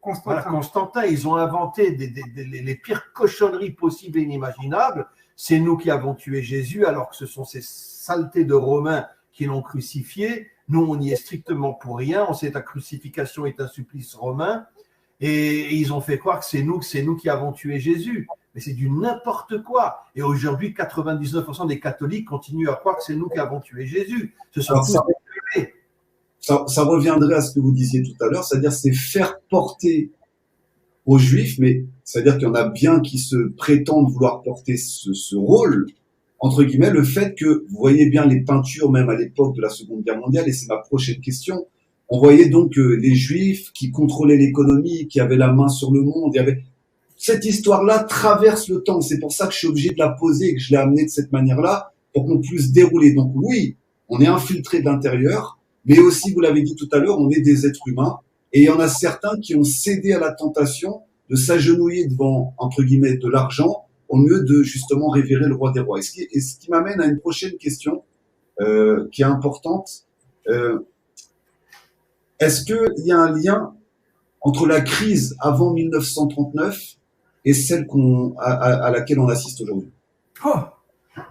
Constantin, ils ont inventé les pires cochonneries possibles et inimaginables. C'est nous qui avons tué Jésus alors que ce sont ces saletés de Romains qui l'ont crucifié. Nous, on n'y est strictement pour rien. On sait que la crucifixion est un supplice romain et ils ont fait croire que c'est nous qui avons tué Jésus. Mais c'est du n'importe quoi. Et aujourd'hui, 99% des catholiques continuent à croire que c'est nous qui avons tué Jésus. Ce sont ça reviendrait à ce que vous disiez tout à l'heure, c'est-à-dire c'est faire porter aux Juifs, mais c'est-à-dire qu'il y en a bien qui se prétendent vouloir porter ce rôle, entre guillemets, le fait que, vous voyez bien les peintures, même à l'époque de la Seconde Guerre mondiale, et c'est ma prochaine question, on voyait donc les Juifs qui contrôlaient l'économie, qui avaient la main sur le monde, cette histoire-là traverse le temps, c'est pour ça que je suis obligé de la poser et que je l'ai amenée de cette manière-là, pour qu'on puisse dérouler. Donc oui, on est infiltré de l'intérieur, mais aussi, vous l'avez dit tout à l'heure, on est des êtres humains, et il y en a certains qui ont cédé à la tentation de s'agenouiller devant, entre guillemets, de l'argent, au mieux de justement révérer le roi des rois. Et ce qui m'amène à une prochaine question qui est importante. Est-ce qu'il y a un lien entre la crise avant 1939 et celle à laquelle on assiste aujourd'hui?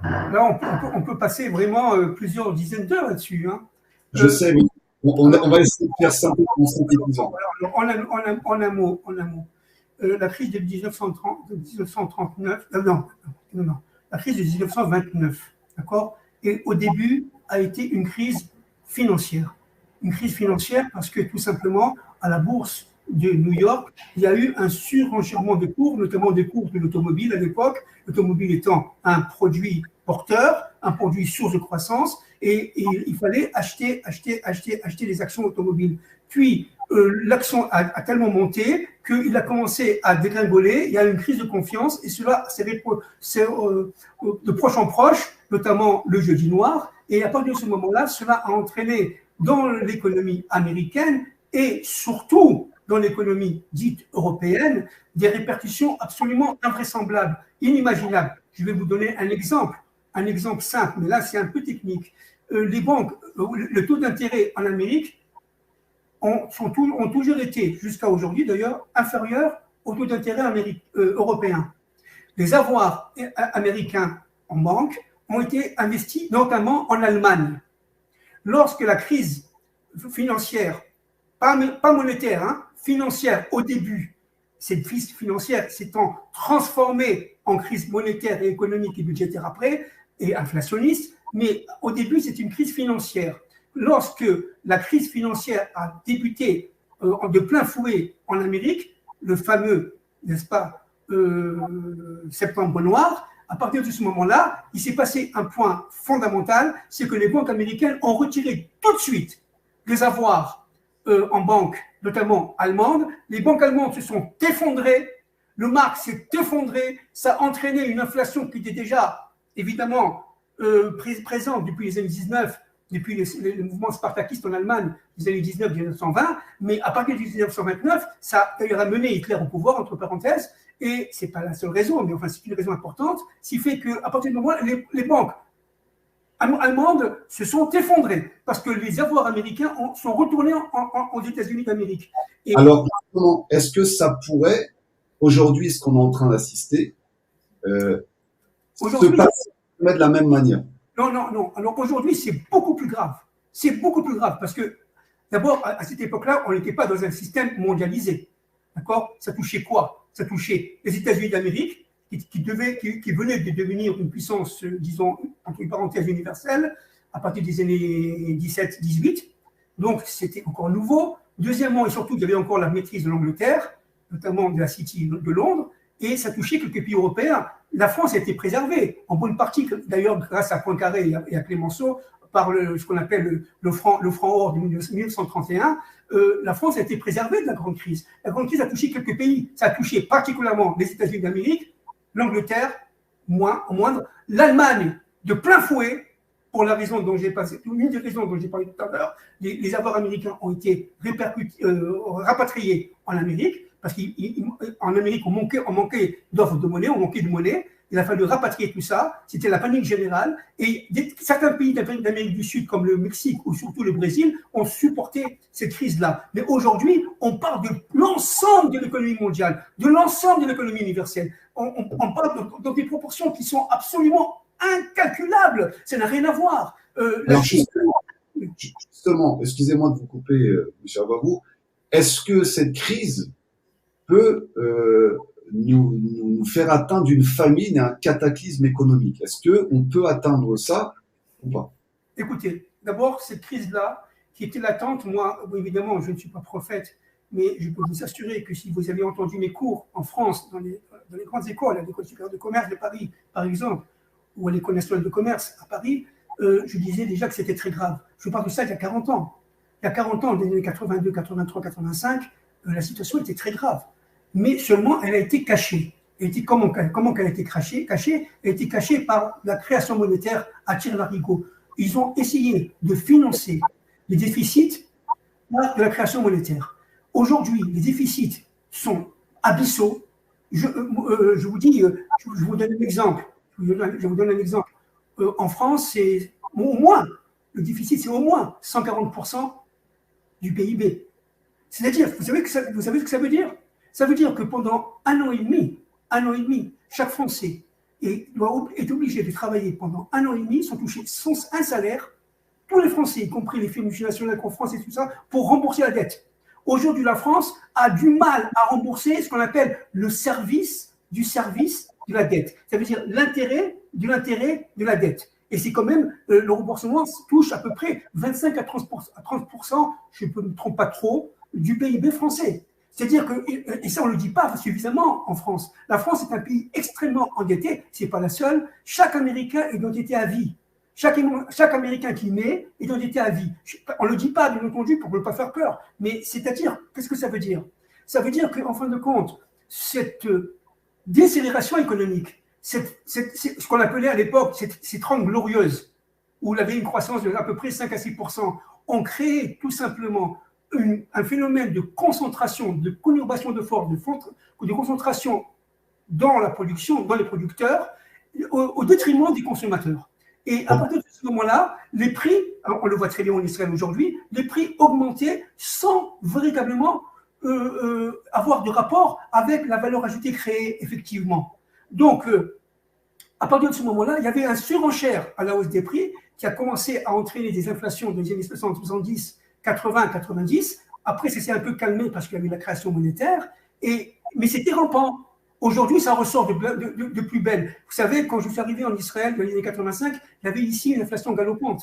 Là, on peut passer vraiment plusieurs dizaines d'heures là-dessus. Hein. Je sais, mais on va essayer de faire simple en synthétisant. En un mot. La crise de 1939, non, la crise de 1929, d'accord, et au début a été une crise financière. Une crise financière parce que tout simplement, à la bourse de New York, il y a eu un surenchèrement de cours, notamment des cours de l'automobile à l'époque, l'automobile étant un produit porteur, un produit source de croissance, et il fallait acheter les actions automobiles. Puis, l'action a tellement monté qu'il a commencé à dégringoler, il y a eu une crise de confiance, et cela s'est de proche en proche, notamment le jeudi noir, et à partir de ce moment-là, cela a entraîné dans l'économie américaine et surtout dans l'économie dite européenne, des répercussions absolument invraisemblables, inimaginables. Je vais vous donner un exemple simple, mais là c'est un peu technique. Les banques, le taux d'intérêt en Amérique ont toujours été, jusqu'à aujourd'hui d'ailleurs, inférieurs au taux d'intérêt européen. Les avoirs américains en banque ont été investis notamment en Allemagne. Lorsque la crise financière, pas monétaire, hein, financière au début, cette crise financière s'étant transformée en crise monétaire et économique et budgétaire après, et inflationniste, mais au début c'est une crise financière. Lorsque la crise financière a débuté de plein fouet en Amérique, le fameux, n'est-ce pas, septembre noir, à partir de ce moment-là, il s'est passé un point fondamental, c'est que les banques américaines ont retiré tout de suite les avoirs en banque, notamment allemandes. Les banques allemandes se sont effondrées, le mark s'est effondré, ça a entraîné une inflation qui était déjà évidemment présente depuis les années 19, depuis le mouvement spartakiste en Allemagne des années 19-1920, mais à partir de 1929, ça a d'ailleurs amené Hitler au pouvoir, entre parenthèses, et ce n'est pas la seule raison, mais enfin c'est une raison importante, ce qui fait qu'à partir de ce moment-là, les banques allemandes se sont effondrées parce que les avoirs américains sont retournés aux États-Unis d'Amérique. Et alors, est-ce que ça pourrait, aujourd'hui, ce qu'on est en train d'assister, se passer de la même manière? Non. Alors aujourd'hui, c'est beaucoup plus grave. C'est beaucoup plus grave parce que, d'abord, à cette époque-là, on n'était pas dans un système mondialisé. D'accord? Ça touchait quoi? Ça touchait les États-Unis d'Amérique, qui venaient de devenir une puissance, disons, entre parenthèses, universelle, à partir des années 17-18. Donc, c'était encore nouveau. Deuxièmement, et surtout, il y avait encore la maîtrise de l'Angleterre, notamment de la City de Londres, et ça touchait quelques pays européens. La France a été préservée, en bonne partie, d'ailleurs, grâce à Poincaré et à Clémenceau, par ce qu'on appelle le franc or de 1931, la France a été préservée de la grande crise. La grande crise a touché quelques pays. Ça a touché particulièrement les États-Unis d'Amérique, l'Angleterre, moindre, l'Allemagne de plein fouet, pour la raison dont j'ai passé, une des raisons dont j'ai parlé tout à l'heure, les avoirs américains ont été rapatriés en Amérique, parce qu'en Amérique, on manquait d'offres de monnaie, on manquait de monnaie. Il a fallu rapatrier tout ça. C'était la panique générale. Et certains pays d'Amérique du Sud, comme le Mexique ou surtout le Brésil, ont supporté cette crise-là. Mais aujourd'hui, on parle de l'ensemble de l'économie mondiale, de l'ensemble de l'économie universelle. On parle dans des proportions qui sont absolument incalculables. Ça n'a rien à voir. Alors justement, excusez-moi de vous couper, M. Ababou, est-ce que cette crise peut nous faire atteindre une famine et un cataclysme économique? Est-ce qu'on peut atteindre ça ou pas? Écoutez, d'abord, cette crise-là, qui était latente, moi, évidemment, je ne suis pas prophète, mais je peux vous assurer que si vous avez entendu mes cours en France, dans les grandes écoles, à l'École supérieure de commerce de Paris, par exemple, ou à l'École nationale de commerce à Paris, je disais déjà que c'était très grave. Je parle de ça il y a 40 ans. Il y a 40 ans, dans les années 82, 83, 85, la situation était très grave. Mais seulement, elle a été cachée. Comment qu'elle a été cachée? Elle a été cachée par la création monétaire à tire-larigot. Ils ont essayé de financer les déficits de la création monétaire. Aujourd'hui, les déficits sont abyssaux. Je vous dis, je vous donne un exemple. En France, c'est au moins, le déficit, c'est au moins 140% du PIB. C'est-à-dire, vous savez ce que ça veut dire? Ça veut dire que pendant un an et demi, chaque Français est obligé de travailler pendant un an et demi sans toucher un salaire, tous les Français, y compris les firmes multinationales qu'en France et tout ça, pour rembourser la dette. Aujourd'hui, la France a du mal à rembourser ce qu'on appelle le service du service de la dette. Ça veut dire l'intérêt de la dette. Et c'est quand même, le remboursement touche à peu près 25 à 30%, je ne me trompe pas trop, du PIB français. C'est-à-dire que, et ça on ne le dit pas suffisamment en France, la France est un pays extrêmement endetté, ce n'est pas la seule, chaque Américain est endetté à vie. Chaque Américain qui naît est endetté à vie. On ne le dit pas, bien entendu, pour ne pas faire peur. Mais c'est-à-dire, qu'est-ce que ça veut dire? Ça veut dire qu'en fin de compte, cette décélération économique, ce qu'on appelait à l'époque ces 30 glorieuses, où il y avait une croissance de à peu près 5 à 6%, ont créé tout simplement un phénomène de concentration, de conurbation de force, de concentration dans la production, dans les producteurs, au détriment des consommateurs. Et à partir de ce moment-là, les prix, on le voit très bien en Israël aujourd'hui, les prix augmentaient sans véritablement avoir de rapport avec la valeur ajoutée créée effectivement. Donc, à partir de ce moment-là, il y avait un surenchère à la hausse des prix qui a commencé à entraîner des inflations dans les années 60, 70, 80, 90. Après, ça s'est un peu calmé parce qu'il y avait la création monétaire, mais c'était rampant. Aujourd'hui, ça ressort de plus belle. Vous savez, quand je suis arrivé en Israël dans les années 85, il y avait ici une inflation galopante.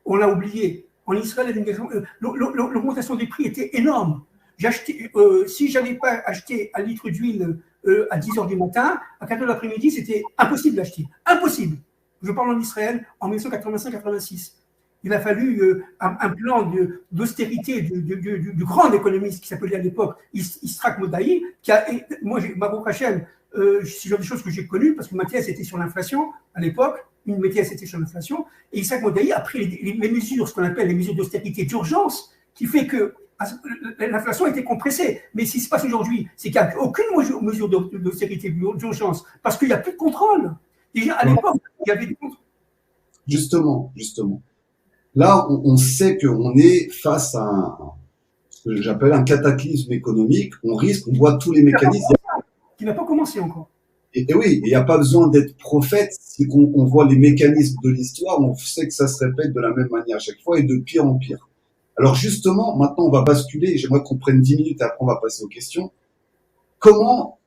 On l'a oublié. En Israël, l'augmentation des prix était énorme. Si je n'allais pas acheter un litre d'huile à 10 h du matin, à 4 h de l'après-midi, c'était impossible d'acheter. Impossible. Je parle en Israël en 1985-86. Il a fallu un plan d'austérité du grand économiste qui s'appelait à l'époque Yitzhak Modaï, moi, Baruch Hashem, c'est genre des choses que j'ai connues parce que ma thèse était sur l'inflation à l'époque, une de mes thèses était sur l'inflation, et Yitzhak Modaï a pris les mesures, ce qu'on appelle les mesures d'austérité d'urgence, qui fait que l'inflation a été compressée. Mais ce qui se passe aujourd'hui, c'est qu'il n'y a aucune mesure d'austérité d'urgence parce qu'il n'y a plus de contrôle. Déjà, à l'époque, il y avait des contrôles. Justement. Là, on sait qu'on est face à ce que j'appelle un cataclysme économique. On voit tous les mécanismes. Qui n'a pas commencé encore. Et oui, il n'y a pas besoin d'être prophète. Si on voit les mécanismes de l'histoire, on sait que ça se répète de la même manière à chaque fois et de pire en pire. Alors justement, maintenant, on va basculer. J'aimerais qu'on prenne 10 minutes et après, on va passer aux questions. Comment,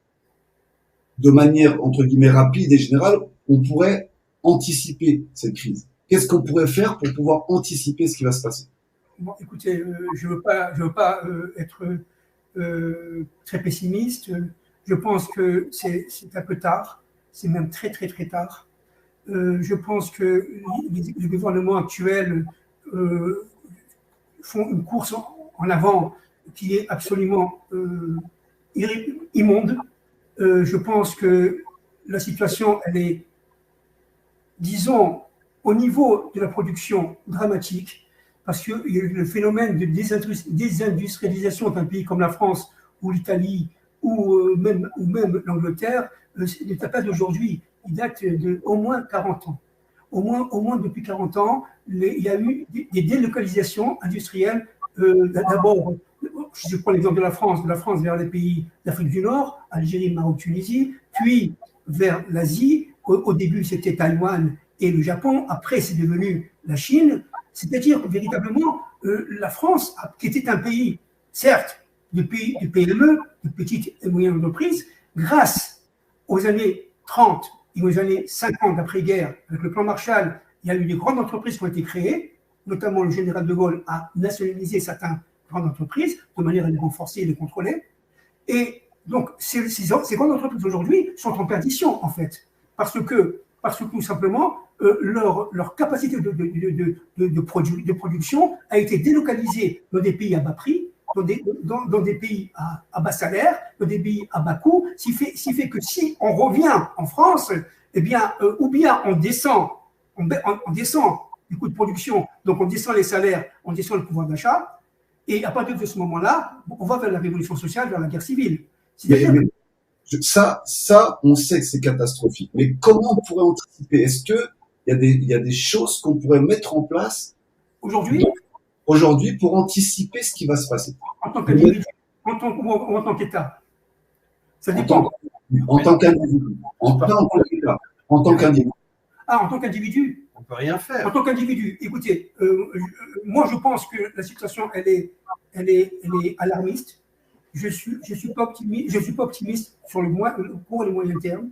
de manière, entre guillemets, rapide et générale, on pourrait anticiper cette crise? Qu'est-ce qu'on pourrait faire pour pouvoir anticiper ce qui va se passer? Bon, écoutez, je veux pas être très pessimiste. Je pense que c'est un peu tard. C'est même très, très, très tard. Je pense que les gouvernements actuels font une course en avant qui est absolument immonde. Je pense que la situation, elle est, disons, au niveau de la production dramatique, parce que le phénomène de désindustrialisation d'un pays comme la France ou l'Italie ou même l'Angleterre n'est pas d'aujourd'hui, il date d'au moins 40 ans. Au moins depuis 40 ans, il y a eu des délocalisations industrielles. D'abord, je prends l'exemple de la France vers les pays d'Afrique du Nord, Algérie, Maroc, Tunisie, puis vers l'Asie. Au début, c'était Taïwan et le Japon. Après, c'est devenu la Chine. C'est-à-dire, véritablement, la France, qui était un pays, certes, de PME, de petites et moyennes entreprises, grâce aux années 30 et aux années 50 d'après-guerre, avec le plan Marshall, il y a eu des grandes entreprises qui ont été créées, notamment le général de Gaulle a nationalisé certaines grandes entreprises de manière à les renforcer et les contrôler. Et donc, ces grandes entreprises aujourd'hui sont en perdition, en fait, parce que tout simplement, leur capacité de production a été délocalisée dans des pays à bas prix, dans des pays à bas salaire, dans des pays à bas coût, ce qui fait que si on revient en France, eh bien, ou bien on descend du coût de production, donc on descend les salaires, on descend le pouvoir d'achat, et à partir de ce moment-là, on va vers la révolution sociale, vers la guerre civile. Ça, on sait que c'est catastrophique. Mais comment on pourrait anticiper? Est-ce qu'il y a des choses qu'on pourrait mettre en place aujourd'hui pour anticiper ce qui va se passer? En tant qu'individu, en tant qu'État. Ça dépend. En tant qu'individu. En tant qu'individu. Ah, en tant qu'individu? On ne peut rien faire. En tant qu'individu, écoutez, moi je pense que la situation, elle est alarmiste. Je suis pas optimiste sur le court et le moyen terme.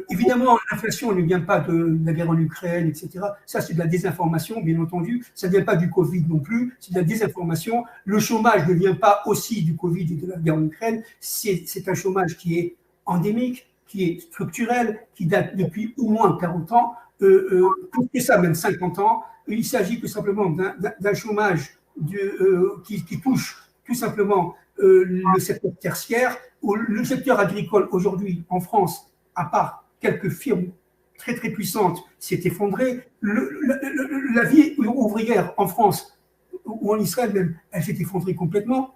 Évidemment, l'inflation ne vient pas de la guerre en Ukraine, etc. Ça, c'est de la désinformation, bien entendu. Ça ne vient pas du Covid non plus, c'est de la désinformation. Le chômage ne vient pas aussi du Covid et de la guerre en Ukraine. C'est un chômage qui est endémique, qui est structurel, qui date depuis au moins 40 ans. plus que ça, même 50 ans. Il s'agit tout simplement d'un chômage qui touche tout simplement le secteur tertiaire, où le secteur agricole aujourd'hui en France, à part quelques firmes très très puissantes, s'est effondré. La vie ouvrière en France ou en Israël même, elle s'est effondrée complètement.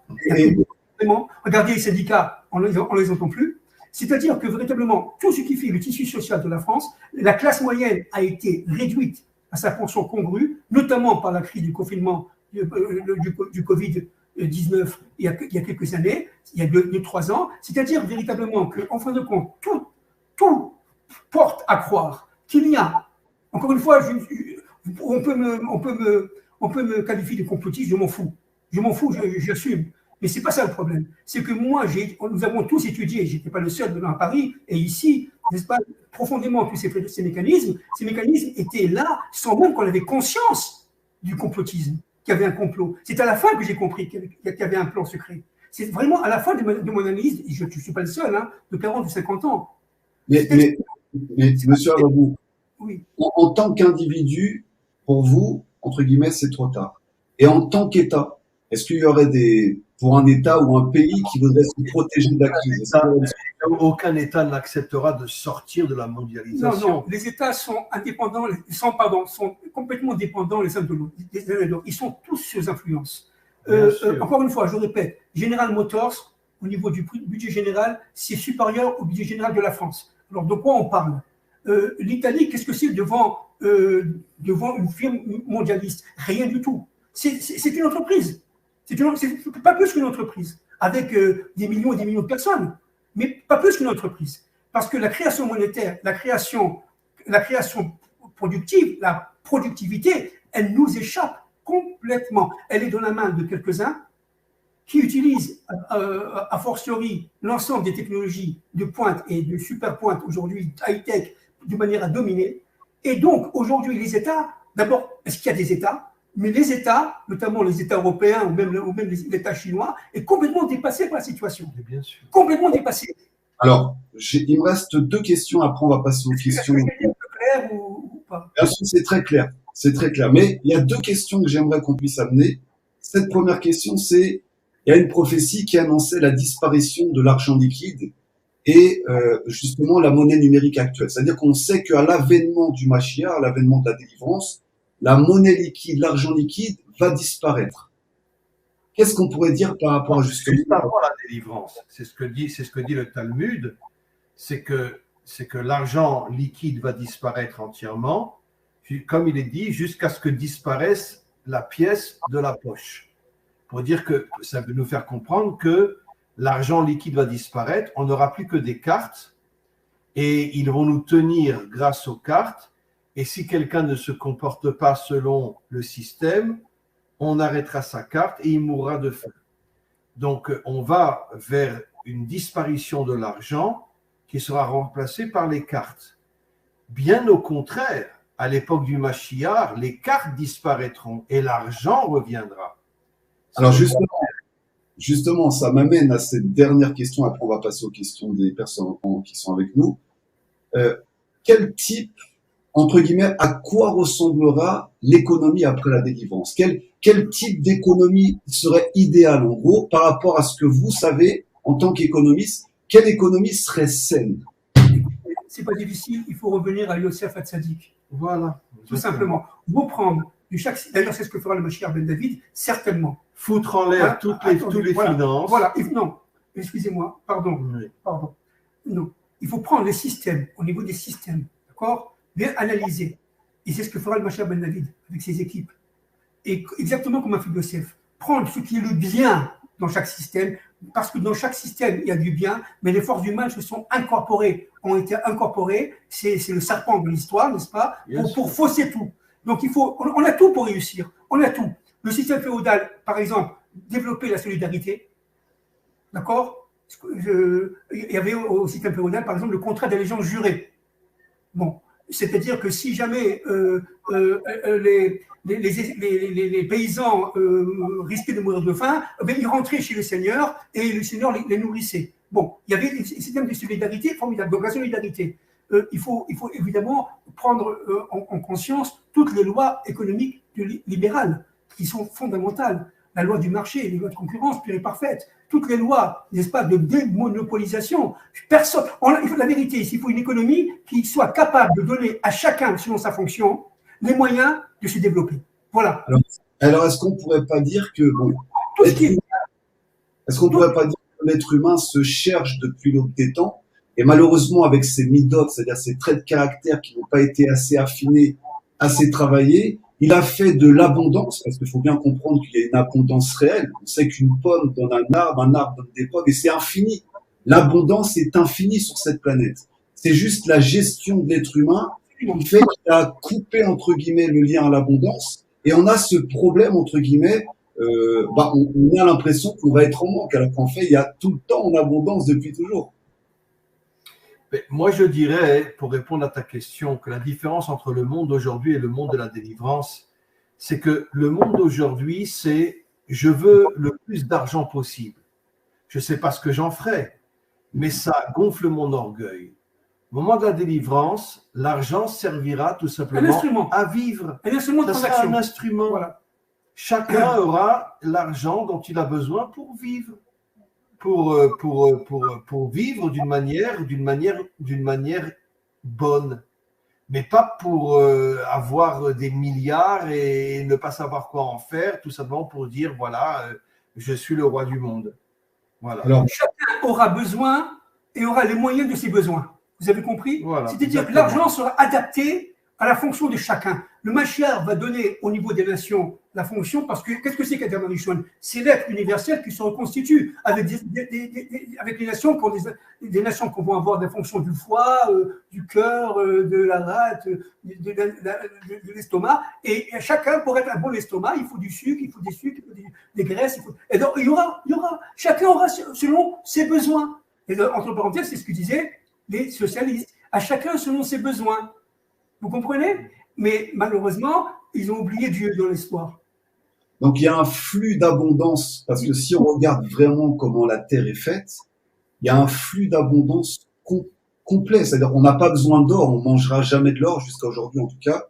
Regardez les syndicats, on les entend plus. C'est-à-dire que véritablement, tout ce qui fait le tissu social de la France, la classe moyenne a été réduite à sa pension congrue, notamment par la crise du confinement du Covid-19 il y a quelques années, il y a 2-3 ans. C'est-à-dire véritablement qu'en fin de compte, tout porte à croire qu'il y a, encore une fois, on peut me qualifier de complotiste, je m'en fous, j'assume. Mais ce n'est pas ça le problème. C'est que moi, nous avons tous étudié, je n'étais pas le seul venant à Paris, et ici, n'est-ce pas, profondément, tous ces mécanismes étaient là sans même qu'on avait conscience du complotisme, qu'il y avait un complot. C'est à la fin que j'ai compris qu'il y avait un plan secret. C'est vraiment à la fin de mon analyse, je ne suis pas le seul, hein, de 40 ou 50 ans. Mais monsieur Ababou, oui. En tant qu'individu, pour vous, entre guillemets, c'est trop tard. Et en tant qu'État, est-ce qu'il y aurait pour un État ou un pays qui voudrait se protéger de la crise? Aucun État n'acceptera de sortir de la mondialisation. Non, les États sont indépendants, sont complètement dépendants les uns de l'autre. Ils sont tous sous influence. Encore une fois, je répète, General Motors, au niveau du budget général, c'est supérieur au budget général de la France. Alors, de quoi on parle? L'Italie, qu'est-ce que c'est devant une firme mondialiste? Rien du tout. C'est une entreprise. C'est pas plus qu'une entreprise, avec des millions et des millions de personnes, mais pas plus qu'une entreprise. Parce que la création monétaire, la création productive, la productivité, elle nous échappe complètement. Elle est dans la main de quelques-uns qui utilisent a fortiori l'ensemble des technologies de pointe et de super pointe aujourd'hui, high-tech, de manière à dominer. Et donc, aujourd'hui, les États, d'abord, est-ce qu'il y a des États? Mais les États, notamment les États européens ou même l'État chinois, est complètement dépassé par la situation. Bien sûr. Complètement dépassé. Alors, il me reste 2 questions, après on va passer aux questions. Est-ce que c'est un peu clair ou pas? Bien sûr, c'est très clair. C'est très clair. Mais il y a 2 questions que j'aimerais qu'on puisse amener. Cette première question, c'est, il y a une prophétie qui annonçait la disparition de l'argent liquide et justement la monnaie numérique actuelle. C'est-à-dire qu'on sait qu'à l'avènement du Mashiach, à l'avènement de la délivrance, la monnaie liquide, l'argent liquide va disparaître. Qu'est-ce qu'on pourrait dire par rapport à justement Juste avant la délivrance, c'est ce que dit le Talmud, c'est que l'argent liquide va disparaître entièrement, puis, comme il est dit, jusqu'à ce que disparaisse la pièce de la poche. Pour dire que ça veut nous faire comprendre que l'argent liquide va disparaître, on n'aura plus que des cartes et ils vont nous tenir grâce aux cartes. Et si quelqu'un ne se comporte pas selon le système, on arrêtera sa carte et il mourra de faim. Donc, on va vers une disparition de l'argent qui sera remplacée par les cartes. Bien au contraire, à l'époque du Mashiach, les cartes disparaîtront et l'argent reviendra. Alors justement, ça m'amène à cette dernière question. Après, on va passer aux questions des personnes qui sont avec nous. Quel type, entre guillemets, à quoi ressemblera l'économie après la délivrance? Quel type d'économie serait idéal, en gros, par rapport à ce que vous savez en tant qu'économiste? Quelle économie serait saine? C'est pas difficile, il faut revenir à Yosef Hatzadik. Voilà. Tout simplement. Reprendre d'ailleurs, c'est ce que fera le Mashiach Ben David, certainement. Foutre en l'air toutes les finances. Voilà, non, excusez-moi, pardon. Non, il faut prendre les systèmes, au niveau des systèmes, d'accord? Bien analyser. Et c'est ce que fera le Mashiach Ben David avec ses équipes. Et exactement comme a fait Yosef, prendre ce qui est le bien dans chaque système, parce que dans chaque système, il y a du bien, mais les forces du mal ont été incorporées, c'est le serpent de l'histoire, n'est-ce pas, pour fausser tout. Donc on a tout pour réussir, on a tout. Le système féodal, par exemple, développer la solidarité, d'accord? Il y avait au système féodal, par exemple, le contrat d'allégeance jurée. Bon, c'est-à-dire que si jamais les paysans risquaient de mourir de faim, ils rentraient chez le seigneur et le seigneur les nourrissait. Bon, il y avait des systèmes de solidarité formidables, donc la solidarité. il faut évidemment prendre en conscience toutes les lois économiques libérales qui sont fondamentales. La loi du marché, les lois de concurrence pure et parfaite, toutes les lois, n'est-ce pas, de démonopolisation. Personne, la vérité, il faut une économie qui soit capable de donner à chacun, selon sa fonction, les moyens de se développer. Voilà. Alors est-ce qu'on pourrait pas dire que bon, Tout ce qui est est-ce qu'on pourrait pas dire que l'être humain se cherche depuis l'aube des temps et malheureusement avec ses midotes, c'est-à-dire ses traits de caractère qui n'ont pas été assez affinés, assez travaillés, il a fait de l'abondance, parce qu'il faut bien comprendre qu'il y a une abondance réelle. On sait qu'une pomme donne un arbre donne des pommes, et c'est infini. L'abondance est infinie sur cette planète. C'est juste la gestion de l'être humain qui fait qu'il a coupé, entre guillemets, le lien à l'abondance, et on a ce problème, entre guillemets, on a l'impression qu'on va être en manque, alors qu'en fait, il y a tout le temps en abondance depuis toujours. Mais moi, je dirais, pour répondre à ta question, que la différence entre le monde d'aujourd'hui et le monde de la délivrance, c'est que le monde d'aujourd'hui, c'est je veux le plus d'argent possible. Je ne sais pas ce que j'en ferai, mais ça gonfle mon orgueil. Au moment de la délivrance, l'argent servira tout simplement à vivre. Un instrument de transaction. Ça sera un instrument. Voilà. Chacun aura l'argent dont il a besoin pour vivre. Pour vivre d'une manière bonne, mais pas pour avoir des milliards et ne pas savoir quoi en faire, tout simplement pour dire voilà, je suis le roi du monde. Voilà. Alors, chacun aura besoin et aura les moyens de ses besoins. Vous avez compris? Voilà, c'est-à-dire que l'argent sera adapté à la fonction de chacun. Le Mashiach va donner au niveau des nations la fonction, parce que qu'est-ce que c'est qu'Adam Rishon? C'est l'être universel qui se reconstitue avec les nations, des nations qui vont avoir des fonctions du foie, du cœur, de la rate, de l'estomac, et chacun, pour être un bon estomac, il faut du sucre, il faut des sucres, il faut des graisses, et donc il y aura, chacun aura selon ses besoins. Et entre parenthèses, c'est ce que disaient les socialistes, à chacun selon ses besoins. Vous comprenez? Mais malheureusement, ils ont oublié Dieu dans l'histoire. Donc il y a un flux d'abondance, parce que si on regarde vraiment comment la Terre est faite, il y a un flux d'abondance complet. C'est-à-dire qu'on n'a pas besoin d'or, on mangera jamais de l'or, jusqu'à aujourd'hui en tout cas.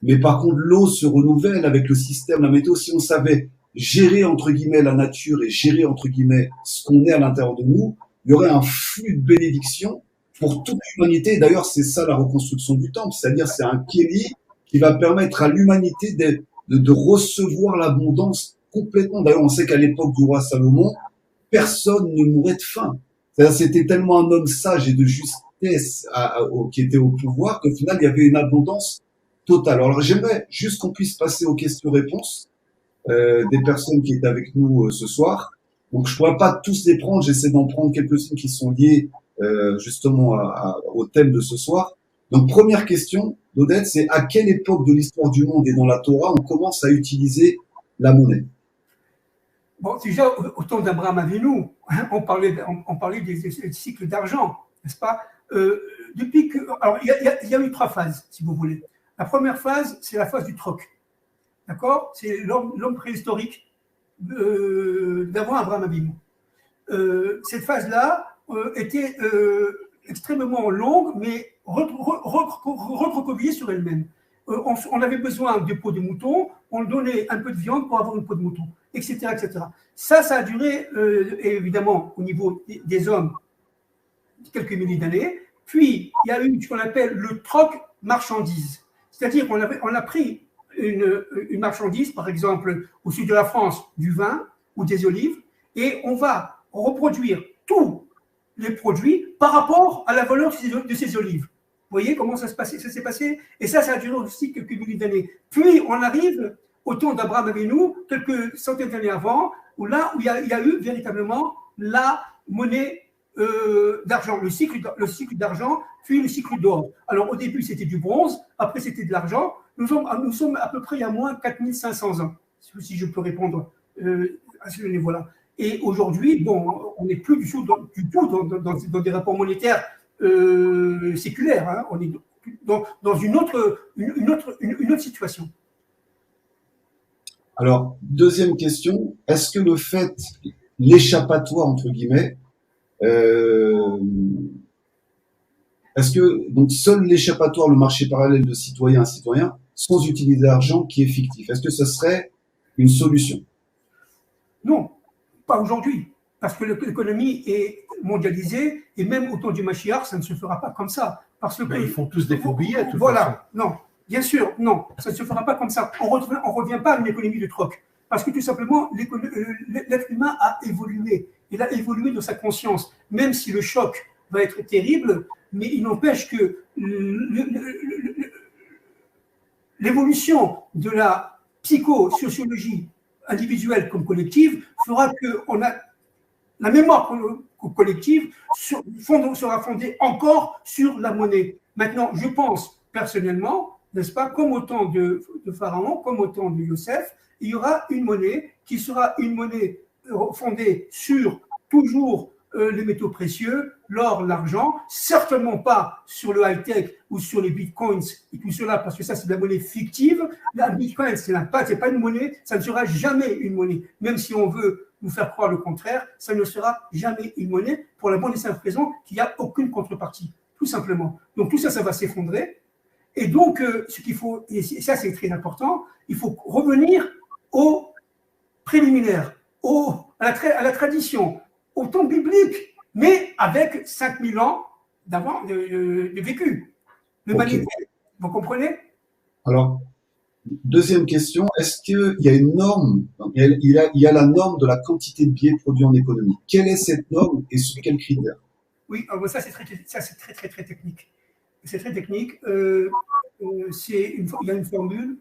Mais par contre, l'eau se renouvelle avec le système, la météo. Si on savait gérer, entre guillemets, la nature et gérer, entre guillemets, ce qu'on est à l'intérieur de nous, il y aurait un flux de bénédictions pour toute l'humanité. D'ailleurs, c'est ça la reconstruction du temple, c'est-à-dire c'est un kéli qui va permettre à l'humanité de recevoir l'abondance complètement. D'ailleurs, on sait qu'à l'époque du roi Salomon, personne ne mourait de faim. C'est-à-dire, c'était tellement un homme sage et de justesse qui était au pouvoir qu'au final, il y avait une abondance totale. Alors, j'aimerais juste qu'on puisse passer aux questions-réponses des personnes qui étaient avec nous ce soir. Donc, je pourrais pas tous les prendre. J'essaie d'en prendre quelques-unes qui sont liées justement au thème de ce soir. Donc, première question, Dodette, c'est à quelle époque de l'histoire du monde et dans la Torah on commence à utiliser la monnaie? Bon, déjà, au temps d'Abraham Avinu, on parlait des cycles d'argent, n'est-ce pas? Depuis que, alors, il y a eu 3 phases, si vous voulez. La première phase, c'est la phase du troc. D'accord? C'est l'homme préhistorique d'avant Abraham Avinu. Cette phase-là était extrêmement longue, mais recroquevillée sur elle-même. On avait besoin de peau de mouton, on donnait un peu de viande pour avoir une peau de mouton, etc. etc. Ça a duré, évidemment, au niveau des hommes, quelques milliers d'années. Puis, il y a eu ce qu'on appelle le troc marchandise. C'est-à-dire qu'on a pris une marchandise, par exemple, au sud de la France, du vin ou des olives, et on va reproduire tous les produits par rapport à la valeur de ces olives. Vous voyez comment ça s'est passé? Et ça a duré aussi quelques milliers d'années. Puis, on arrive au temps d'Abraham Avinu, quelques centaines d'années avant, où il y a eu véritablement la monnaie d'argent, le cycle d'argent, puis le cycle d'or. Alors, au début, c'était du bronze, après, c'était de l'argent. Nous sommes à peu près il y a moins 4500 ans, si je peux répondre à ce niveau-là. Et aujourd'hui, bon, on n'est plus du tout dans des rapports monétaires séculaires. Hein. On est dans une autre situation. Alors, deuxième question, est-ce que le fait, l'échappatoire, entre guillemets, Est-ce que donc seul l'échappatoire, le marché parallèle de citoyen à citoyen, sans utiliser l'argent qui est fictif, est-ce que ce serait une solution? Non, pas aujourd'hui, parce que l'économie est mondialisée et même au temps du Mashiach, ça ne se fera pas comme ça. Parce que Ils font tous des faux billets, de toute voilà, façon. non, bien sûr, non, ça ne se fera pas comme ça. On revient pas à une économie de troc. Parce que tout simplement, l'être humain a évolué. Il a évolué dans sa conscience. Même si le choc va être terrible, mais il n'empêche que l'évolution de la psychosociologie individuelle comme collective fera qu'on a la mémoire collective sera fondée encore sur la monnaie. Maintenant, je pense personnellement, n'est-ce pas, comme au temps de Pharaon, comme au temps de Joseph, il y aura une monnaie qui sera une monnaie fondée sur toujours les métaux précieux, l'or, l'argent, certainement pas sur le high-tech ou sur les bitcoins et tout cela, parce que ça, c'est de la monnaie fictive. La bitcoin, c'est pas une monnaie, ça ne sera jamais une monnaie. Même si on veut nous faire croire le contraire, ça ne sera jamais une monnaie pour la bonne et simple raison qu'il n'y a aucune contrepartie, tout simplement. Donc tout ça, ça va s'effondrer. Et donc, ce qu'il faut, et ça c'est très important, il faut revenir au préliminaire, à la tradition, au temps biblique, mais avec 5000 ans de vécu, de humanité. Vous comprenez? Alors, deuxième question, est-ce qu'il y a une norme, il y a la norme de la quantité de billets produits en économie. Quelle est cette norme et sur quels critères? Oui, ça c'est très technique. C'est très technique. Il y a une formule,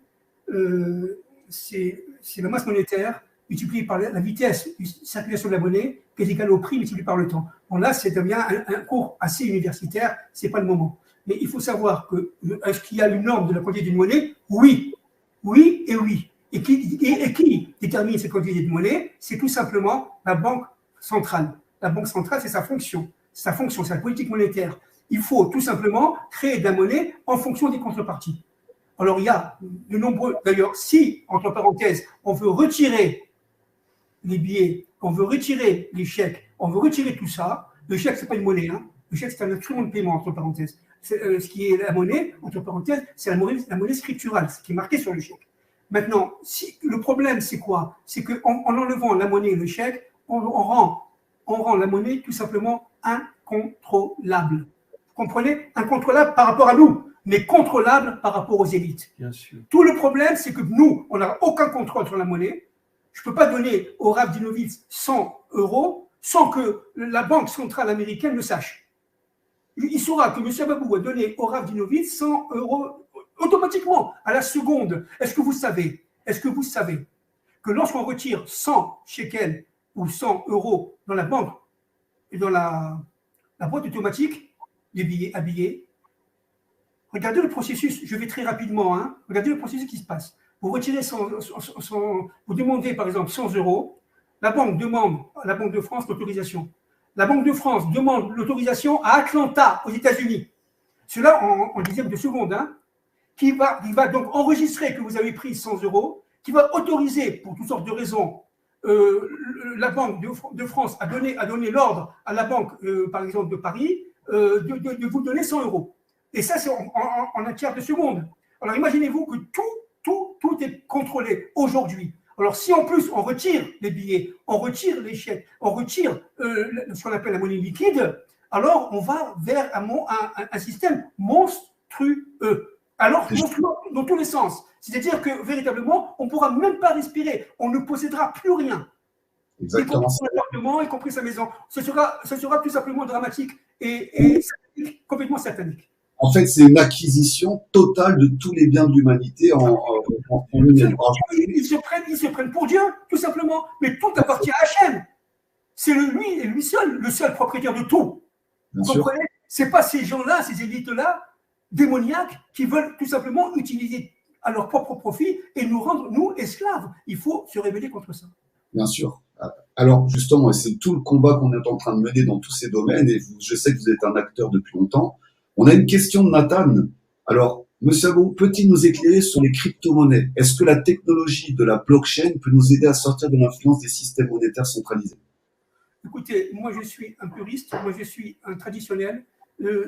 c'est la masse monétaire multipliée par la vitesse de circulation de la monnaie qui est égale au prix multiplié par le temps. Bon, là, c'est devient un cours assez universitaire, c'est pas le moment. Mais il faut savoir que est-ce qu'il y a une norme de la quantité d'une monnaie? Oui. Oui et oui. Et qui détermine cette quantité de monnaie? C'est tout simplement la banque centrale. La banque centrale, c'est sa fonction. C'est la politique monétaire. Il faut tout simplement créer de la monnaie en fonction des contreparties. Alors, il y a de nombreux... D'ailleurs, si, entre parenthèses, on veut retirer les billets, on veut retirer les chèques, on veut retirer tout ça, le chèque, ce n'est pas une monnaie. Hein. Le chèque, c'est un instrument de paiement, entre parenthèses. Ce qui est la monnaie, entre parenthèses, c'est la monnaie scripturale, ce qui est marqué sur le chèque. Maintenant, le problème, c'est quoi? C'est qu'en enlevant la monnaie et le chèque, on rend la monnaie tout simplement incontrôlable. Vous comprenez? Incontrôlable par rapport à nous, mais contrôlable par rapport aux élites. Bien sûr. Tout le problème, c'est que nous, on n'a aucun contrôle sur la monnaie. Je ne peux pas donner au Rav Dinovitz 100 € sans que la Banque centrale américaine le sache. Il saura que M. Babou a donné au Rav Dinovitz 100 € automatiquement, à la seconde. Est-ce que vous savez que lorsqu'on retire 100 shekels ou 100 € dans la banque et dans la boîte automatique, les billets à billets, regardez le processus, je vais très rapidement, hein, regardez le processus qui se passe. Vous retirez vous demandez par exemple 100 €, la banque demande à la Banque de France l'autorisation. La Banque de France demande l'autorisation à Atlanta, aux États-Unis. Cela en dixième de seconde, hein, qui va donc enregistrer que vous avez pris 100 €, qui va autoriser, pour toutes sortes de raisons, la Banque de France a donné l'ordre à la Banque, par exemple, de Paris, de vous donner 100 €. Et ça, c'est en un tiers de seconde. Alors, imaginez-vous que tout est contrôlé aujourd'hui. Alors, si en plus on retire les billets, on retire les chèques, on retire ce qu'on appelle la monnaie liquide, alors on va vers un système monstrueux. Alors, monstrueux dans tous les sens. C'est-à-dire que véritablement, on ne pourra même pas respirer. On ne possédera plus rien. Exactement. Y compris son appartement, y compris sa maison. Ce sera tout simplement dramatique et satanique, complètement satanique. En fait, c'est une acquisition totale de tous les biens de l'humanité en numérique. Ils se prennent pour Dieu, tout simplement. Mais tout appartient à Hachem. C'est lui seul, le seul propriétaire de tout. Vous comprenez? Ce n'est pas ces gens-là, ces élites-là, démoniaques, qui veulent tout simplement utiliser à leur propre profit et nous rendre, nous, esclaves. Il faut se rébeller contre ça. Bien sûr. Alors, justement, c'est tout le combat qu'on est en train de mener dans tous ces domaines, et je sais que vous êtes un acteur depuis longtemps. On a une question de Nathan. Alors, Monsieur Abou, peut-il nous éclairer sur les crypto-monnaies? Est-ce que la technologie de la blockchain peut nous aider à sortir de l'influence des systèmes monétaires centralisés? Écoutez, moi je suis un puriste, moi je suis un traditionnel.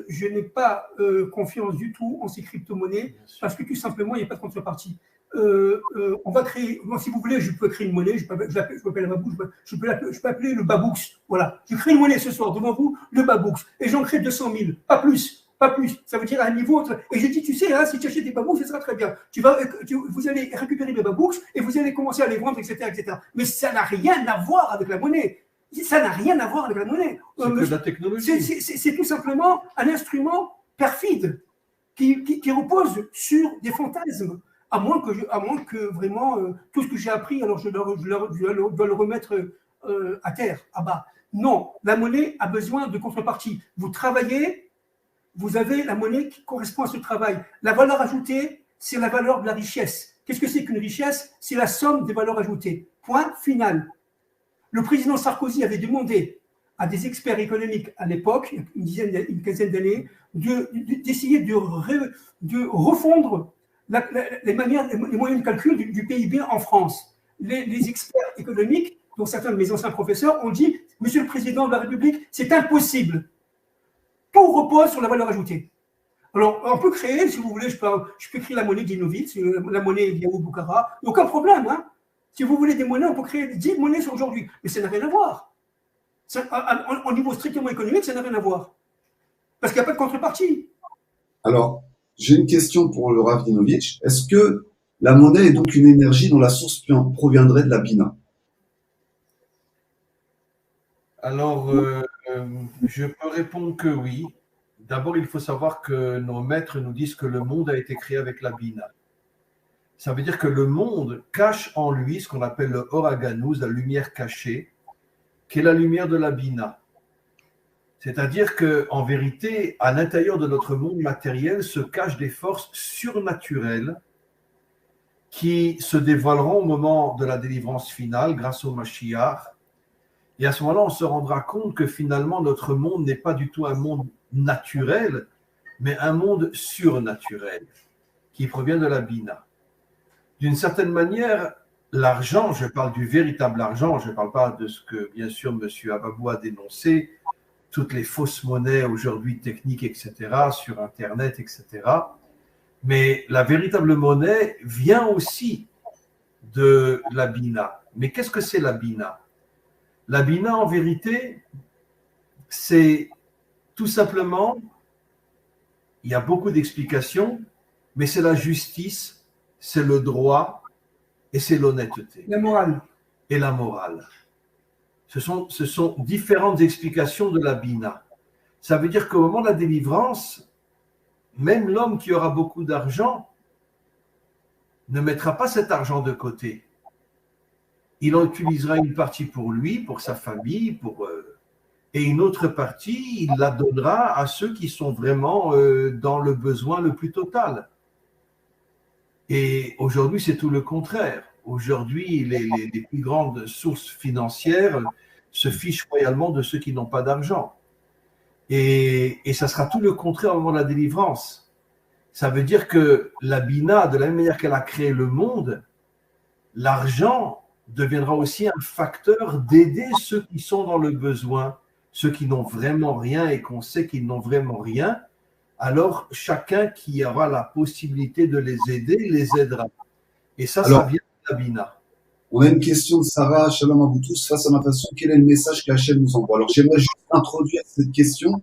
je n'ai pas confiance du tout en ces crypto-monnaies parce que tout simplement, il n'y a pas de contrepartie. On va créer, moi, si vous voulez, je peux créer une monnaie, je peux appeler la Baboux, je peux appeler le Baboux. Voilà, je crée une monnaie ce soir devant vous, le Baboux, et j'en crée 200 000, pas plus. Pas plus, ça veut dire à un niveau. Et j'ai dit, tu sais, hein, si tu achètes des babouks, ça sera très bien. Vous allez récupérer les babouks et vous allez commencer à les vendre, etc., etc. Mais ça n'a rien à voir avec la monnaie. Ça n'a rien à voir avec la monnaie. C'est que de la technologie. C'est tout simplement un instrument perfide qui repose sur des fantasmes. À moins que vraiment tout ce que j'ai appris, alors je dois le remettre à terre, à bas. Non, la monnaie a besoin de contrepartie. Vous travaillez. Vous avez la monnaie qui correspond à ce travail. La valeur ajoutée, c'est la valeur de la richesse. Qu'est-ce que c'est qu'une richesse? C'est la somme des valeurs ajoutées. Point final. Le président Sarkozy avait demandé à des experts économiques à l'époque, une quinzaine d'années, d'essayer de refondre les moyens de calcul du PIB en France. Les experts économiques, dont certains de mes anciens professeurs, ont dit « Monsieur le Président de la République, c'est impossible ». Tout repose sur la valeur ajoutée. Alors, on peut créer, si vous voulez, je peux créer la monnaie d'Inovitz, la monnaie Yahoo Bukhara, aucun problème. Hein. Si vous voulez des monnaies, on peut créer 10 monnaies sur aujourd'hui. Mais ça n'a rien à voir. Au niveau strictement économique, ça n'a rien à voir. Parce qu'il n'y a pas de contrepartie. Alors, j'ai une question pour le Rav Dinovitch. Est-ce que la monnaie est donc une énergie dont la source proviendrait de la Bina? Alors, je peux répondre que oui. D'abord, il faut savoir que nos maîtres nous disent que le monde a été créé avec la Bina. Ça veut dire que le monde cache en lui ce qu'on appelle le Oraganous, la lumière cachée, qui est la lumière de la Bina. C'est-à-dire qu'en vérité, à l'intérieur de notre monde matériel se cachent des forces surnaturelles qui se dévoileront au moment de la délivrance finale grâce au Mashiach. Et à ce moment-là, on se rendra compte que finalement, notre monde n'est pas du tout un monde naturel, mais un monde surnaturel qui provient de la Bina. D'une certaine manière, l'argent, je parle du véritable argent, je ne parle pas de ce que, bien sûr, M. Ababou a dénoncé, toutes les fausses monnaies aujourd'hui techniques, etc., sur Internet, etc. Mais la véritable monnaie vient aussi de la Bina. Mais qu'est-ce que c'est la Bina? La Bina, en vérité, c'est tout simplement, il y a beaucoup d'explications, mais c'est la justice, c'est le droit et c'est l'honnêteté. La morale. Et la morale. Ce sont différentes explications de la Bina. Ça veut dire qu'au moment de la délivrance, même l'homme qui aura beaucoup d'argent ne mettra pas cet argent de côté. Il en utilisera une partie pour lui, pour sa famille, et une autre partie, il la donnera à ceux qui sont vraiment dans le besoin le plus total. Et aujourd'hui, c'est tout le contraire. Aujourd'hui, les plus grandes sources financières se fichent royalement de ceux qui n'ont pas d'argent. Et ça sera tout le contraire au moment de la délivrance. Ça veut dire que la Bina, de la même manière qu'elle a créé le monde, l'argent deviendra aussi un facteur d'aider ceux qui sont dans le besoin, ceux qui n'ont vraiment rien et qu'on sait qu'ils n'ont vraiment rien. Alors, chacun qui aura la possibilité de les aider, les aidera. Et ça, ça vient de la Bina. On a une question de Sarah, Shalom à vous tous. Face à ma façon, quel est le message qu'Hachem nous envoie? Alors, j'aimerais juste introduire cette question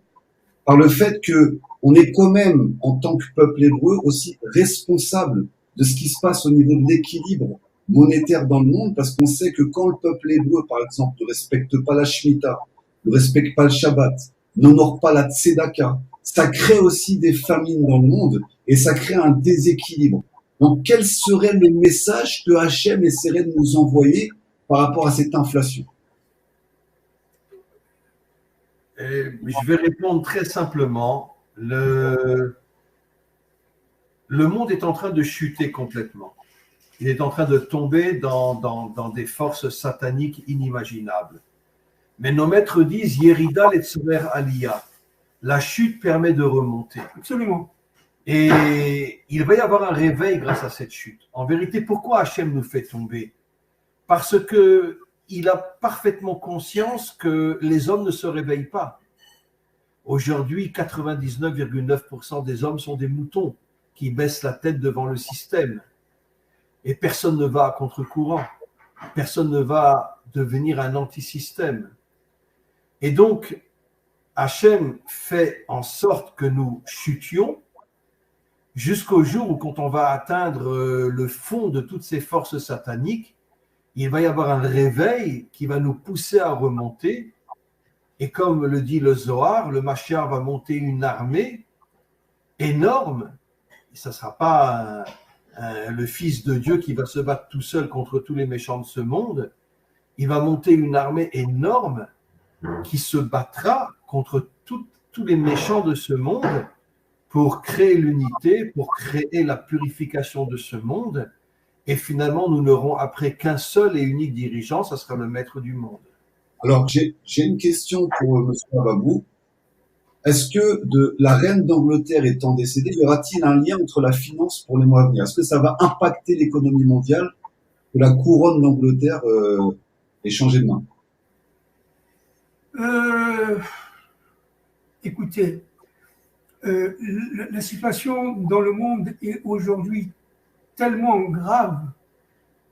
par le fait que on est quand même, en tant que peuple hébreu, aussi responsable de ce qui se passe au niveau de l'équilibre monétaire dans le monde, parce qu'on sait que quand le peuple hébreu, par exemple, ne respecte pas la Shemitah, ne respecte pas le Shabbat, n'honore pas la Tzedaka, ça crée aussi des famines dans le monde et ça crée un déséquilibre. Donc, quel serait le message que Hachem essaierait de nous envoyer par rapport à cette inflation? Je vais répondre très simplement. Le monde est en train de chuter complètement. Il est en train de tomber dans des forces sataniques inimaginables. Mais nos maîtres disent Yerida Letzomer Aliyah. La chute permet de remonter. Absolument. Et il va y avoir un réveil grâce à cette chute. En vérité, pourquoi Hachem nous fait tomber? Parce qu'il a parfaitement conscience que les hommes ne se réveillent pas. Aujourd'hui, 99,9% des hommes sont des moutons qui baissent la tête devant le système. Et personne ne va à contre-courant. Personne ne va devenir un anti-système. Et donc, Hachem fait en sorte que nous chutions jusqu'au jour où, quand on va atteindre le fond de toutes ces forces sataniques, il va y avoir un réveil qui va nous pousser à remonter. Et comme le dit le Zohar, le Mashiach va monter une armée énorme. Et ça ne sera pas le Fils de Dieu qui va se battre tout seul contre tous les méchants de ce monde. Il va monter une armée énorme qui se battra contre tous les méchants de ce monde pour créer l'unité, pour créer la purification de ce monde. Et finalement, nous n'aurons après qu'un seul et unique dirigeant, ça sera le maître du monde. Alors, j'ai une question pour M. Ababou. Est-ce que la reine d'Angleterre étant décédée, y aura-t-il un lien entre la finance pour les mois à venir? Est-ce que ça va impacter l'économie mondiale que la couronne d'Angleterre ait changé de main? Écoutez, la situation dans le monde est aujourd'hui tellement grave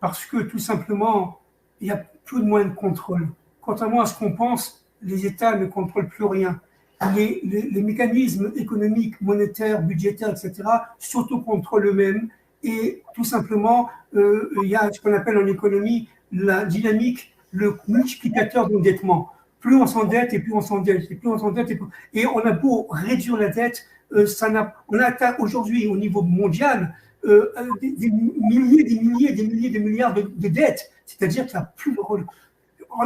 parce que tout simplement, il n'y a plus de moyens de contrôle. Contrairement à ce qu'on pense, les États ne contrôlent plus rien. Les mécanismes économiques, monétaires, budgétaires, etc., s'autocontrôlent eux-mêmes et tout simplement, il y a ce qu'on appelle en économie la dynamique, le multiplicateur d'endettement. Plus on s'endette et plus on s'endette, et plus on s'endette, et on a beau réduire la dette, on a atteint aujourd'hui au niveau mondial des milliers de milliards de dettes, c'est-à-dire qu'il n'y a plus de rôle.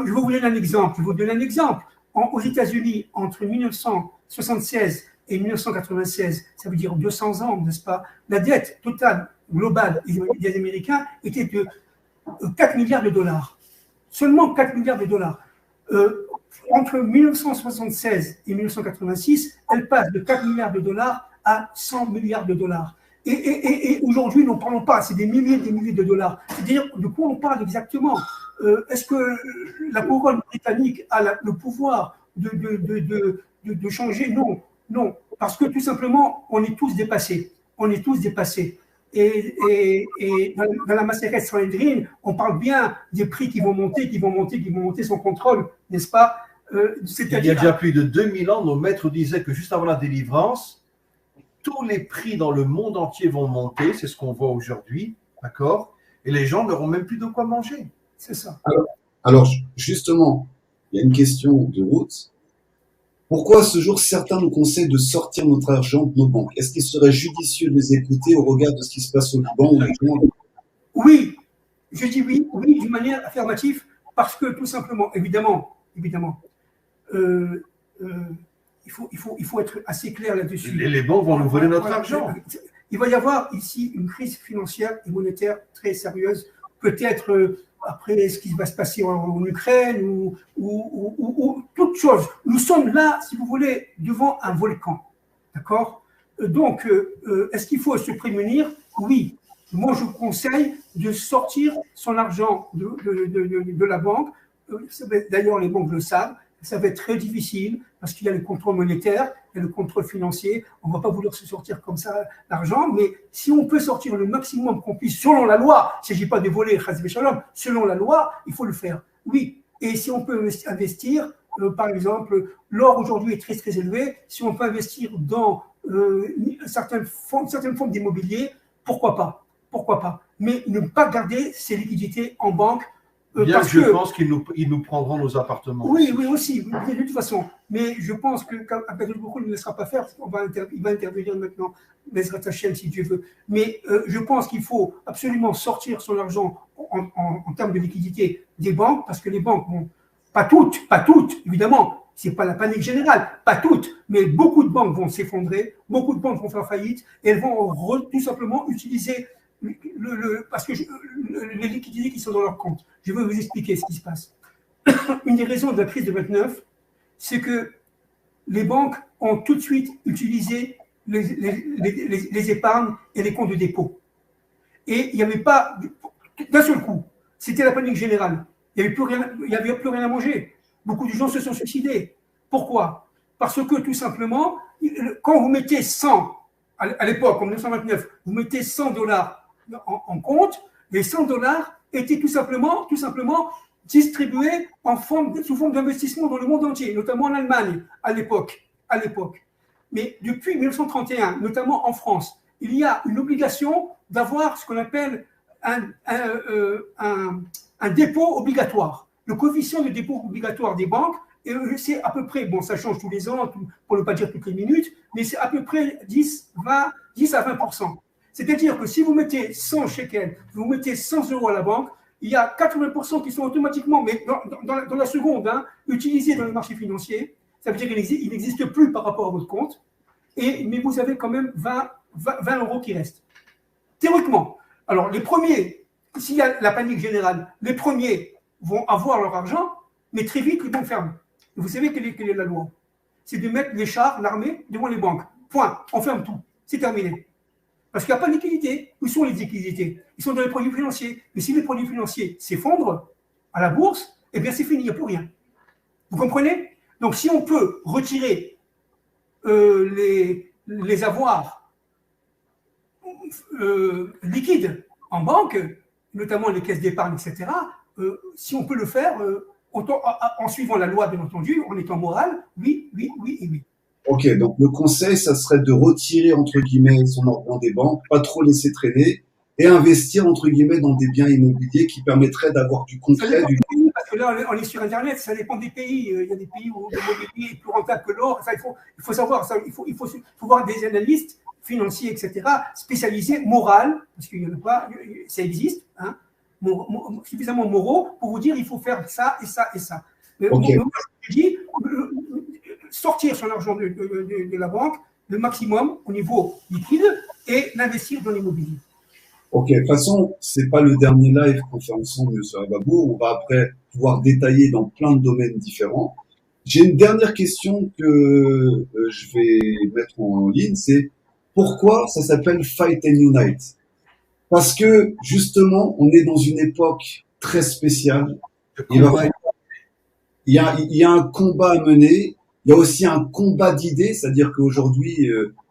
Je vais vous donner un exemple. Aux États-Unis, entre 1976 et 1996, ça veut dire 200 ans, n'est-ce pas? La dette totale globale des Américains était de 4 milliards de dollars. Seulement 4 milliards de dollars. Entre 1976 et 1986, elle passe de 4 milliards de dollars à 100 milliards de dollars. Et aujourd'hui, nous n'en parlons pas, c'est des milliers de dollars. C'est-à-dire, de quoi on parle exactement? Est-ce que la couronne britannique a le pouvoir de changer? Non, non, parce que tout simplement, on est tous dépassés. Et dans la Maseret Sanhedrin, on parle bien des prix qui vont monter sans contrôle, n'est-ce pas? Il y a déjà plus de 2000 ans, nos maîtres disaient que juste avant la délivrance, tous les prix dans le monde entier vont monter, c'est ce qu'on voit aujourd'hui, d'accord? Et les gens n'auront même plus de quoi manger. C'est ça. Alors, justement, il y a une question de route. Pourquoi à ce jour certains nous conseillent de sortir notre argent de nos banques? Est-ce qu'il serait judicieux de les écouter au regard de ce qui se passe au Liban ou Oui, je dis oui, d'une manière affirmative, parce que tout simplement, évidemment, il faut être assez clair là-dessus. Les banques vont nous voler notre argent. Il va y avoir ici une crise financière et monétaire très sérieuse, peut-être après ce qui va se passer en Ukraine ou toute chose. Nous sommes là, si vous voulez, devant un volcan. D'accord? Donc, est-ce qu'il faut se prémunir? Oui. Moi, je vous conseille de sortir son argent de la banque. D'ailleurs, les banques le savent. Ça va être très difficile parce qu'il y a le contrôle monétaire, il y a le contrôle financier. On ne va pas vouloir se sortir comme ça l'argent, mais si on peut sortir le maximum qu'on puisse selon la loi, il ne s'agit pas de voler, selon la loi, il faut le faire. Oui, et si on peut investir, par exemple, l'or aujourd'hui est très très élevé, si on peut investir dans certaines formes d'immobilier, pourquoi pas? Mais ne pas garder ses liquidités en banque. Bien que je pense qu'ils nous prendront nos appartements. Oui, aussi, de toute façon. Mais je pense qu'Akadosh Baruch Hu ne laissera pas faire, il va intervenir maintenant, Bezrat Hashem, si Dieu veut. Mais je pense qu'il faut absolument sortir son argent en termes de liquidité des banques, parce que les banques, bon, pas toutes, évidemment, c'est pas la panique générale, pas toutes, mais beaucoup de banques vont s'effondrer, beaucoup de banques vont faire faillite, et elles vont tout simplement utiliser parce que les liquidités qui sont dans leur compte. Je vais vous expliquer ce qui se passe. Une des raisons de la crise de 29, c'est que les banques ont tout de suite utilisé les épargnes et les comptes de dépôt. Et il n'y avait pas, d'un seul coup, c'était la panique générale. Il n'y avait plus rien à manger. Beaucoup de gens se sont suicidés. Pourquoi? Parce que tout simplement, quand vous mettez 100, à l'époque, en 1929, vous mettez 100 dollars en compte, les 100 dollars étaient tout simplement distribués sous forme d'investissement dans le monde entier, notamment en Allemagne à l'époque. Mais depuis 1931, notamment en France, il y a une obligation d'avoir ce qu'on appelle un dépôt obligatoire. Le coefficient de dépôt obligatoire des banques, c'est à peu près, bon, ça change tous les ans, pour ne pas dire toutes les minutes, mais c'est à peu près 10 à 20%. C'est-à-dire que si vous mettez 100 shekels, vous mettez 100 euros à la banque, il y a 80% qui sont automatiquement, mais dans la seconde, utilisés dans le marché financier. Ça veut dire qu'il n'existe plus par rapport à votre compte, mais vous avez quand même 20 euros qui restent. Théoriquement. Alors, les premiers, s'il y a la panique générale, les premiers vont avoir leur argent, mais très vite, ils vont fermer. Et vous savez quelle est la loi? C'est de mettre les chars, l'armée, devant les banques. Point. On ferme tout. C'est terminé. Parce qu'il n'y a pas de liquidité. Où sont les liquidités? Ils sont dans les produits financiers. Mais si les produits financiers s'effondrent à la bourse, eh bien, c'est fini, il n'y a plus rien. Vous comprenez? Donc, si on peut retirer les avoirs liquides en banque, notamment les caisses d'épargne, etc., si on peut le faire en suivant la loi, bien entendu, en étant moral, oui. Ok, donc le conseil, ça serait de retirer, entre guillemets, son argent des banques, pas trop laisser traîner, et investir, entre guillemets, dans des biens immobiliers qui permettraient d'avoir du concret. Parce que là, on est sur Internet, ça dépend des pays. Il y a des pays où l'immobilier est plus rentable que l'or. Il faut savoir, il faut voir des analystes financiers, etc., spécialisés, moraux, parce qu'il n'y en a pas, ça existe, suffisamment moraux pour vous dire il faut faire ça et ça et ça. Mais okay. moi, je dis sortir son argent de la banque le maximum au niveau liquide et l'investir dans l'immobilier. Ok, de toute façon, c'est pas le dernier live qu'on fait ensemble, M. Ababou. On va après pouvoir détailler dans plein de domaines différents. J'ai une dernière question que je vais mettre en ligne, c'est pourquoi ça s'appelle Fight and Unite? Parce que justement, on est dans une époque très spéciale. Il y a un combat à mener. Il y a aussi un combat d'idées, c'est-à-dire qu'aujourd'hui,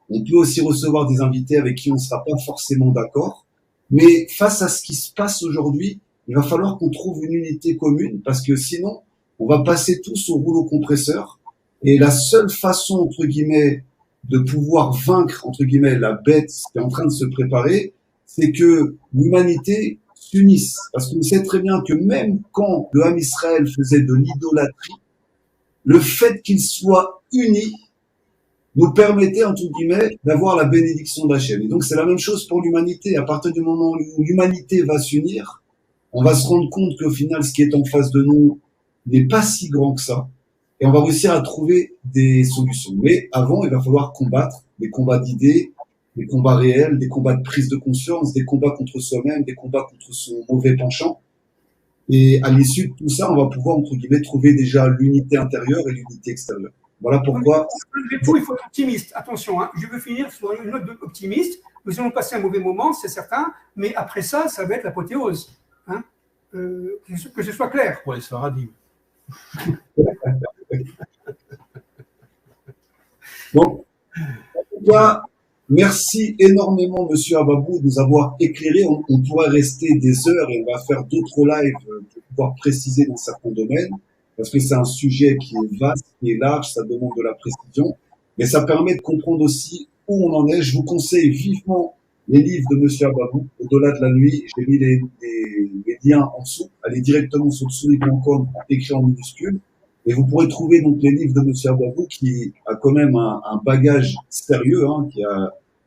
on peut aussi recevoir des invités avec qui on ne sera pas forcément d'accord. Mais face à ce qui se passe aujourd'hui, il va falloir qu'on trouve une unité commune parce que sinon, on va passer tous au rouleau compresseur. Et la seule façon, entre guillemets, de pouvoir vaincre, entre guillemets, la bête qui est en train de se préparer, c'est que l'humanité s'unisse. Parce qu'on sait très bien que même quand le Ham Israël faisait de l'idolâtrie, le fait qu'il soit uni nous permettait, entre guillemets, d'avoir la bénédiction d'Hachem. Et donc, c'est la même chose pour l'humanité. À partir du moment où l'humanité va s'unir, on va se rendre compte qu'au final, ce qui est en face de nous n'est pas si grand que ça. Et on va réussir à trouver des solutions. Mais avant, il va falloir combattre des combats d'idées, des combats réels, des combats de prise de conscience, des combats contre soi-même, des combats contre son mauvais penchant. Et à l'issue de tout ça, on va pouvoir, entre guillemets, trouver déjà l'unité intérieure et l'unité extérieure. Voilà pourquoi. Il faut être optimiste. Attention, je veux finir sur une note optimiste. Nous allons passer un mauvais moment, c'est certain, mais après ça, ça va être l'apothéose. Que ce soit clair. Pour les Sfaradim. Donc, en tout cas, merci énormément, Monsieur Ababou, de nous avoir éclairé. On pourrait rester des heures et on va faire d'autres lives pour pouvoir préciser dans certains domaines, parce que c'est un sujet qui est vaste, qui est large, ça demande de la précision, mais ça permet de comprendre aussi où on en est. Je vous conseille vivement les livres de Monsieur Ababou, Au-delà de la nuit. J'ai mis les liens en dessous. Allez directement sur tsuri.com, écrit en minuscule. Et vous pourrez trouver donc les livres de Monsieur Ababou qui a quand même un bagage sérieux,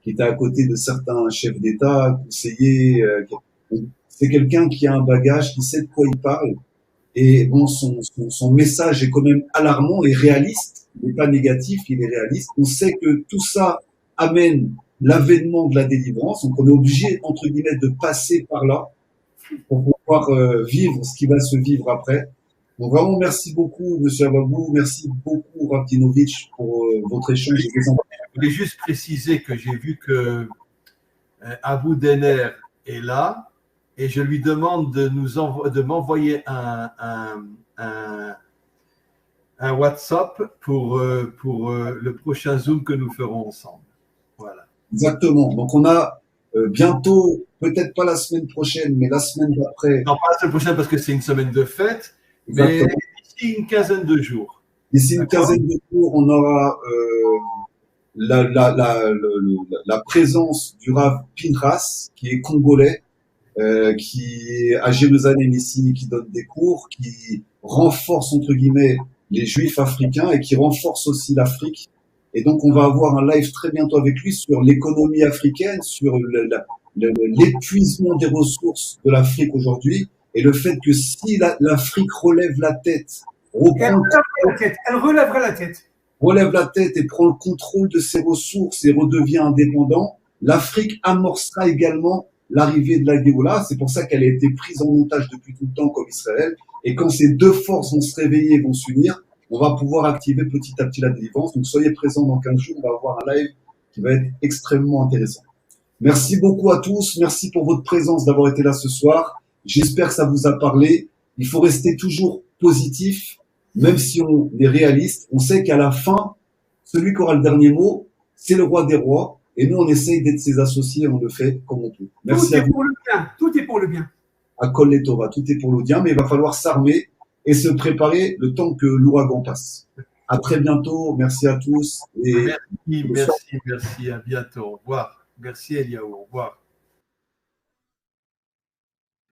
qui était à côté de certains chefs d'État, conseillers. C'est quelqu'un qui a un bagage, qui sait de quoi il parle. Et bon, son message est quand même alarmant et réaliste. Il n'est pas négatif, il est réaliste. On sait que tout ça amène l'avènement de la délivrance. Donc on est obligé, entre guillemets, de passer par là pour pouvoir vivre ce qui va se vivre après. Donc vraiment, merci beaucoup, Monsieur Ababou. Merci beaucoup, Ravdinovitch, pour votre échange. Je voulais juste préciser que j'ai vu que Abou Denner est là et je lui demande de m'envoyer un WhatsApp pour le prochain Zoom que nous ferons ensemble. Voilà. Exactement. Donc, on a bientôt, peut-être pas la semaine prochaine, mais la semaine d'après. Non, pas la semaine prochaine parce que c'est une semaine de fête, mais d'ici une quinzaine de jours. D'ici une quinzaine de jours, on aura la présence du Rav Pinchas, qui est congolais, qui est à Jérusalem ici, qui donne des cours, qui renforce entre guillemets les Juifs africains et qui renforce aussi l'Afrique. Et donc, on va avoir un live très bientôt avec lui sur l'économie africaine, sur l'épuisement des ressources de l'Afrique aujourd'hui et le fait que si l'Afrique relève la tête, elle relèvera la tête. Relève la tête et prend le contrôle de ses ressources et redevient indépendant, l'Afrique amorcera également l'arrivée de la Géoula. C'est pour ça qu'elle a été prise en otage depuis tout le temps comme Israël. Et quand ces deux forces vont se réveiller et vont s'unir, on va pouvoir activer petit à petit la délivrance. Donc soyez présents dans 15 jours, on va avoir un live qui va être extrêmement intéressant. Merci beaucoup à tous, merci pour votre présence, d'avoir été là ce soir. J'espère que ça vous a parlé. Il faut rester toujours positif, même si on est réaliste. On sait qu'à la fin, celui qui aura le dernier mot, c'est le roi des rois. Et nous, on essaye d'être ses associés, on le fait comme on peut. Merci à vous. Pour le bien, tout est pour le bien. À Kol Torah, tout est pour le bien, mais il va falloir s'armer et se préparer le temps que l'ouragan passe. À très bientôt, merci à tous. Et merci, à bientôt. Au revoir. Merci Eliaou, au revoir.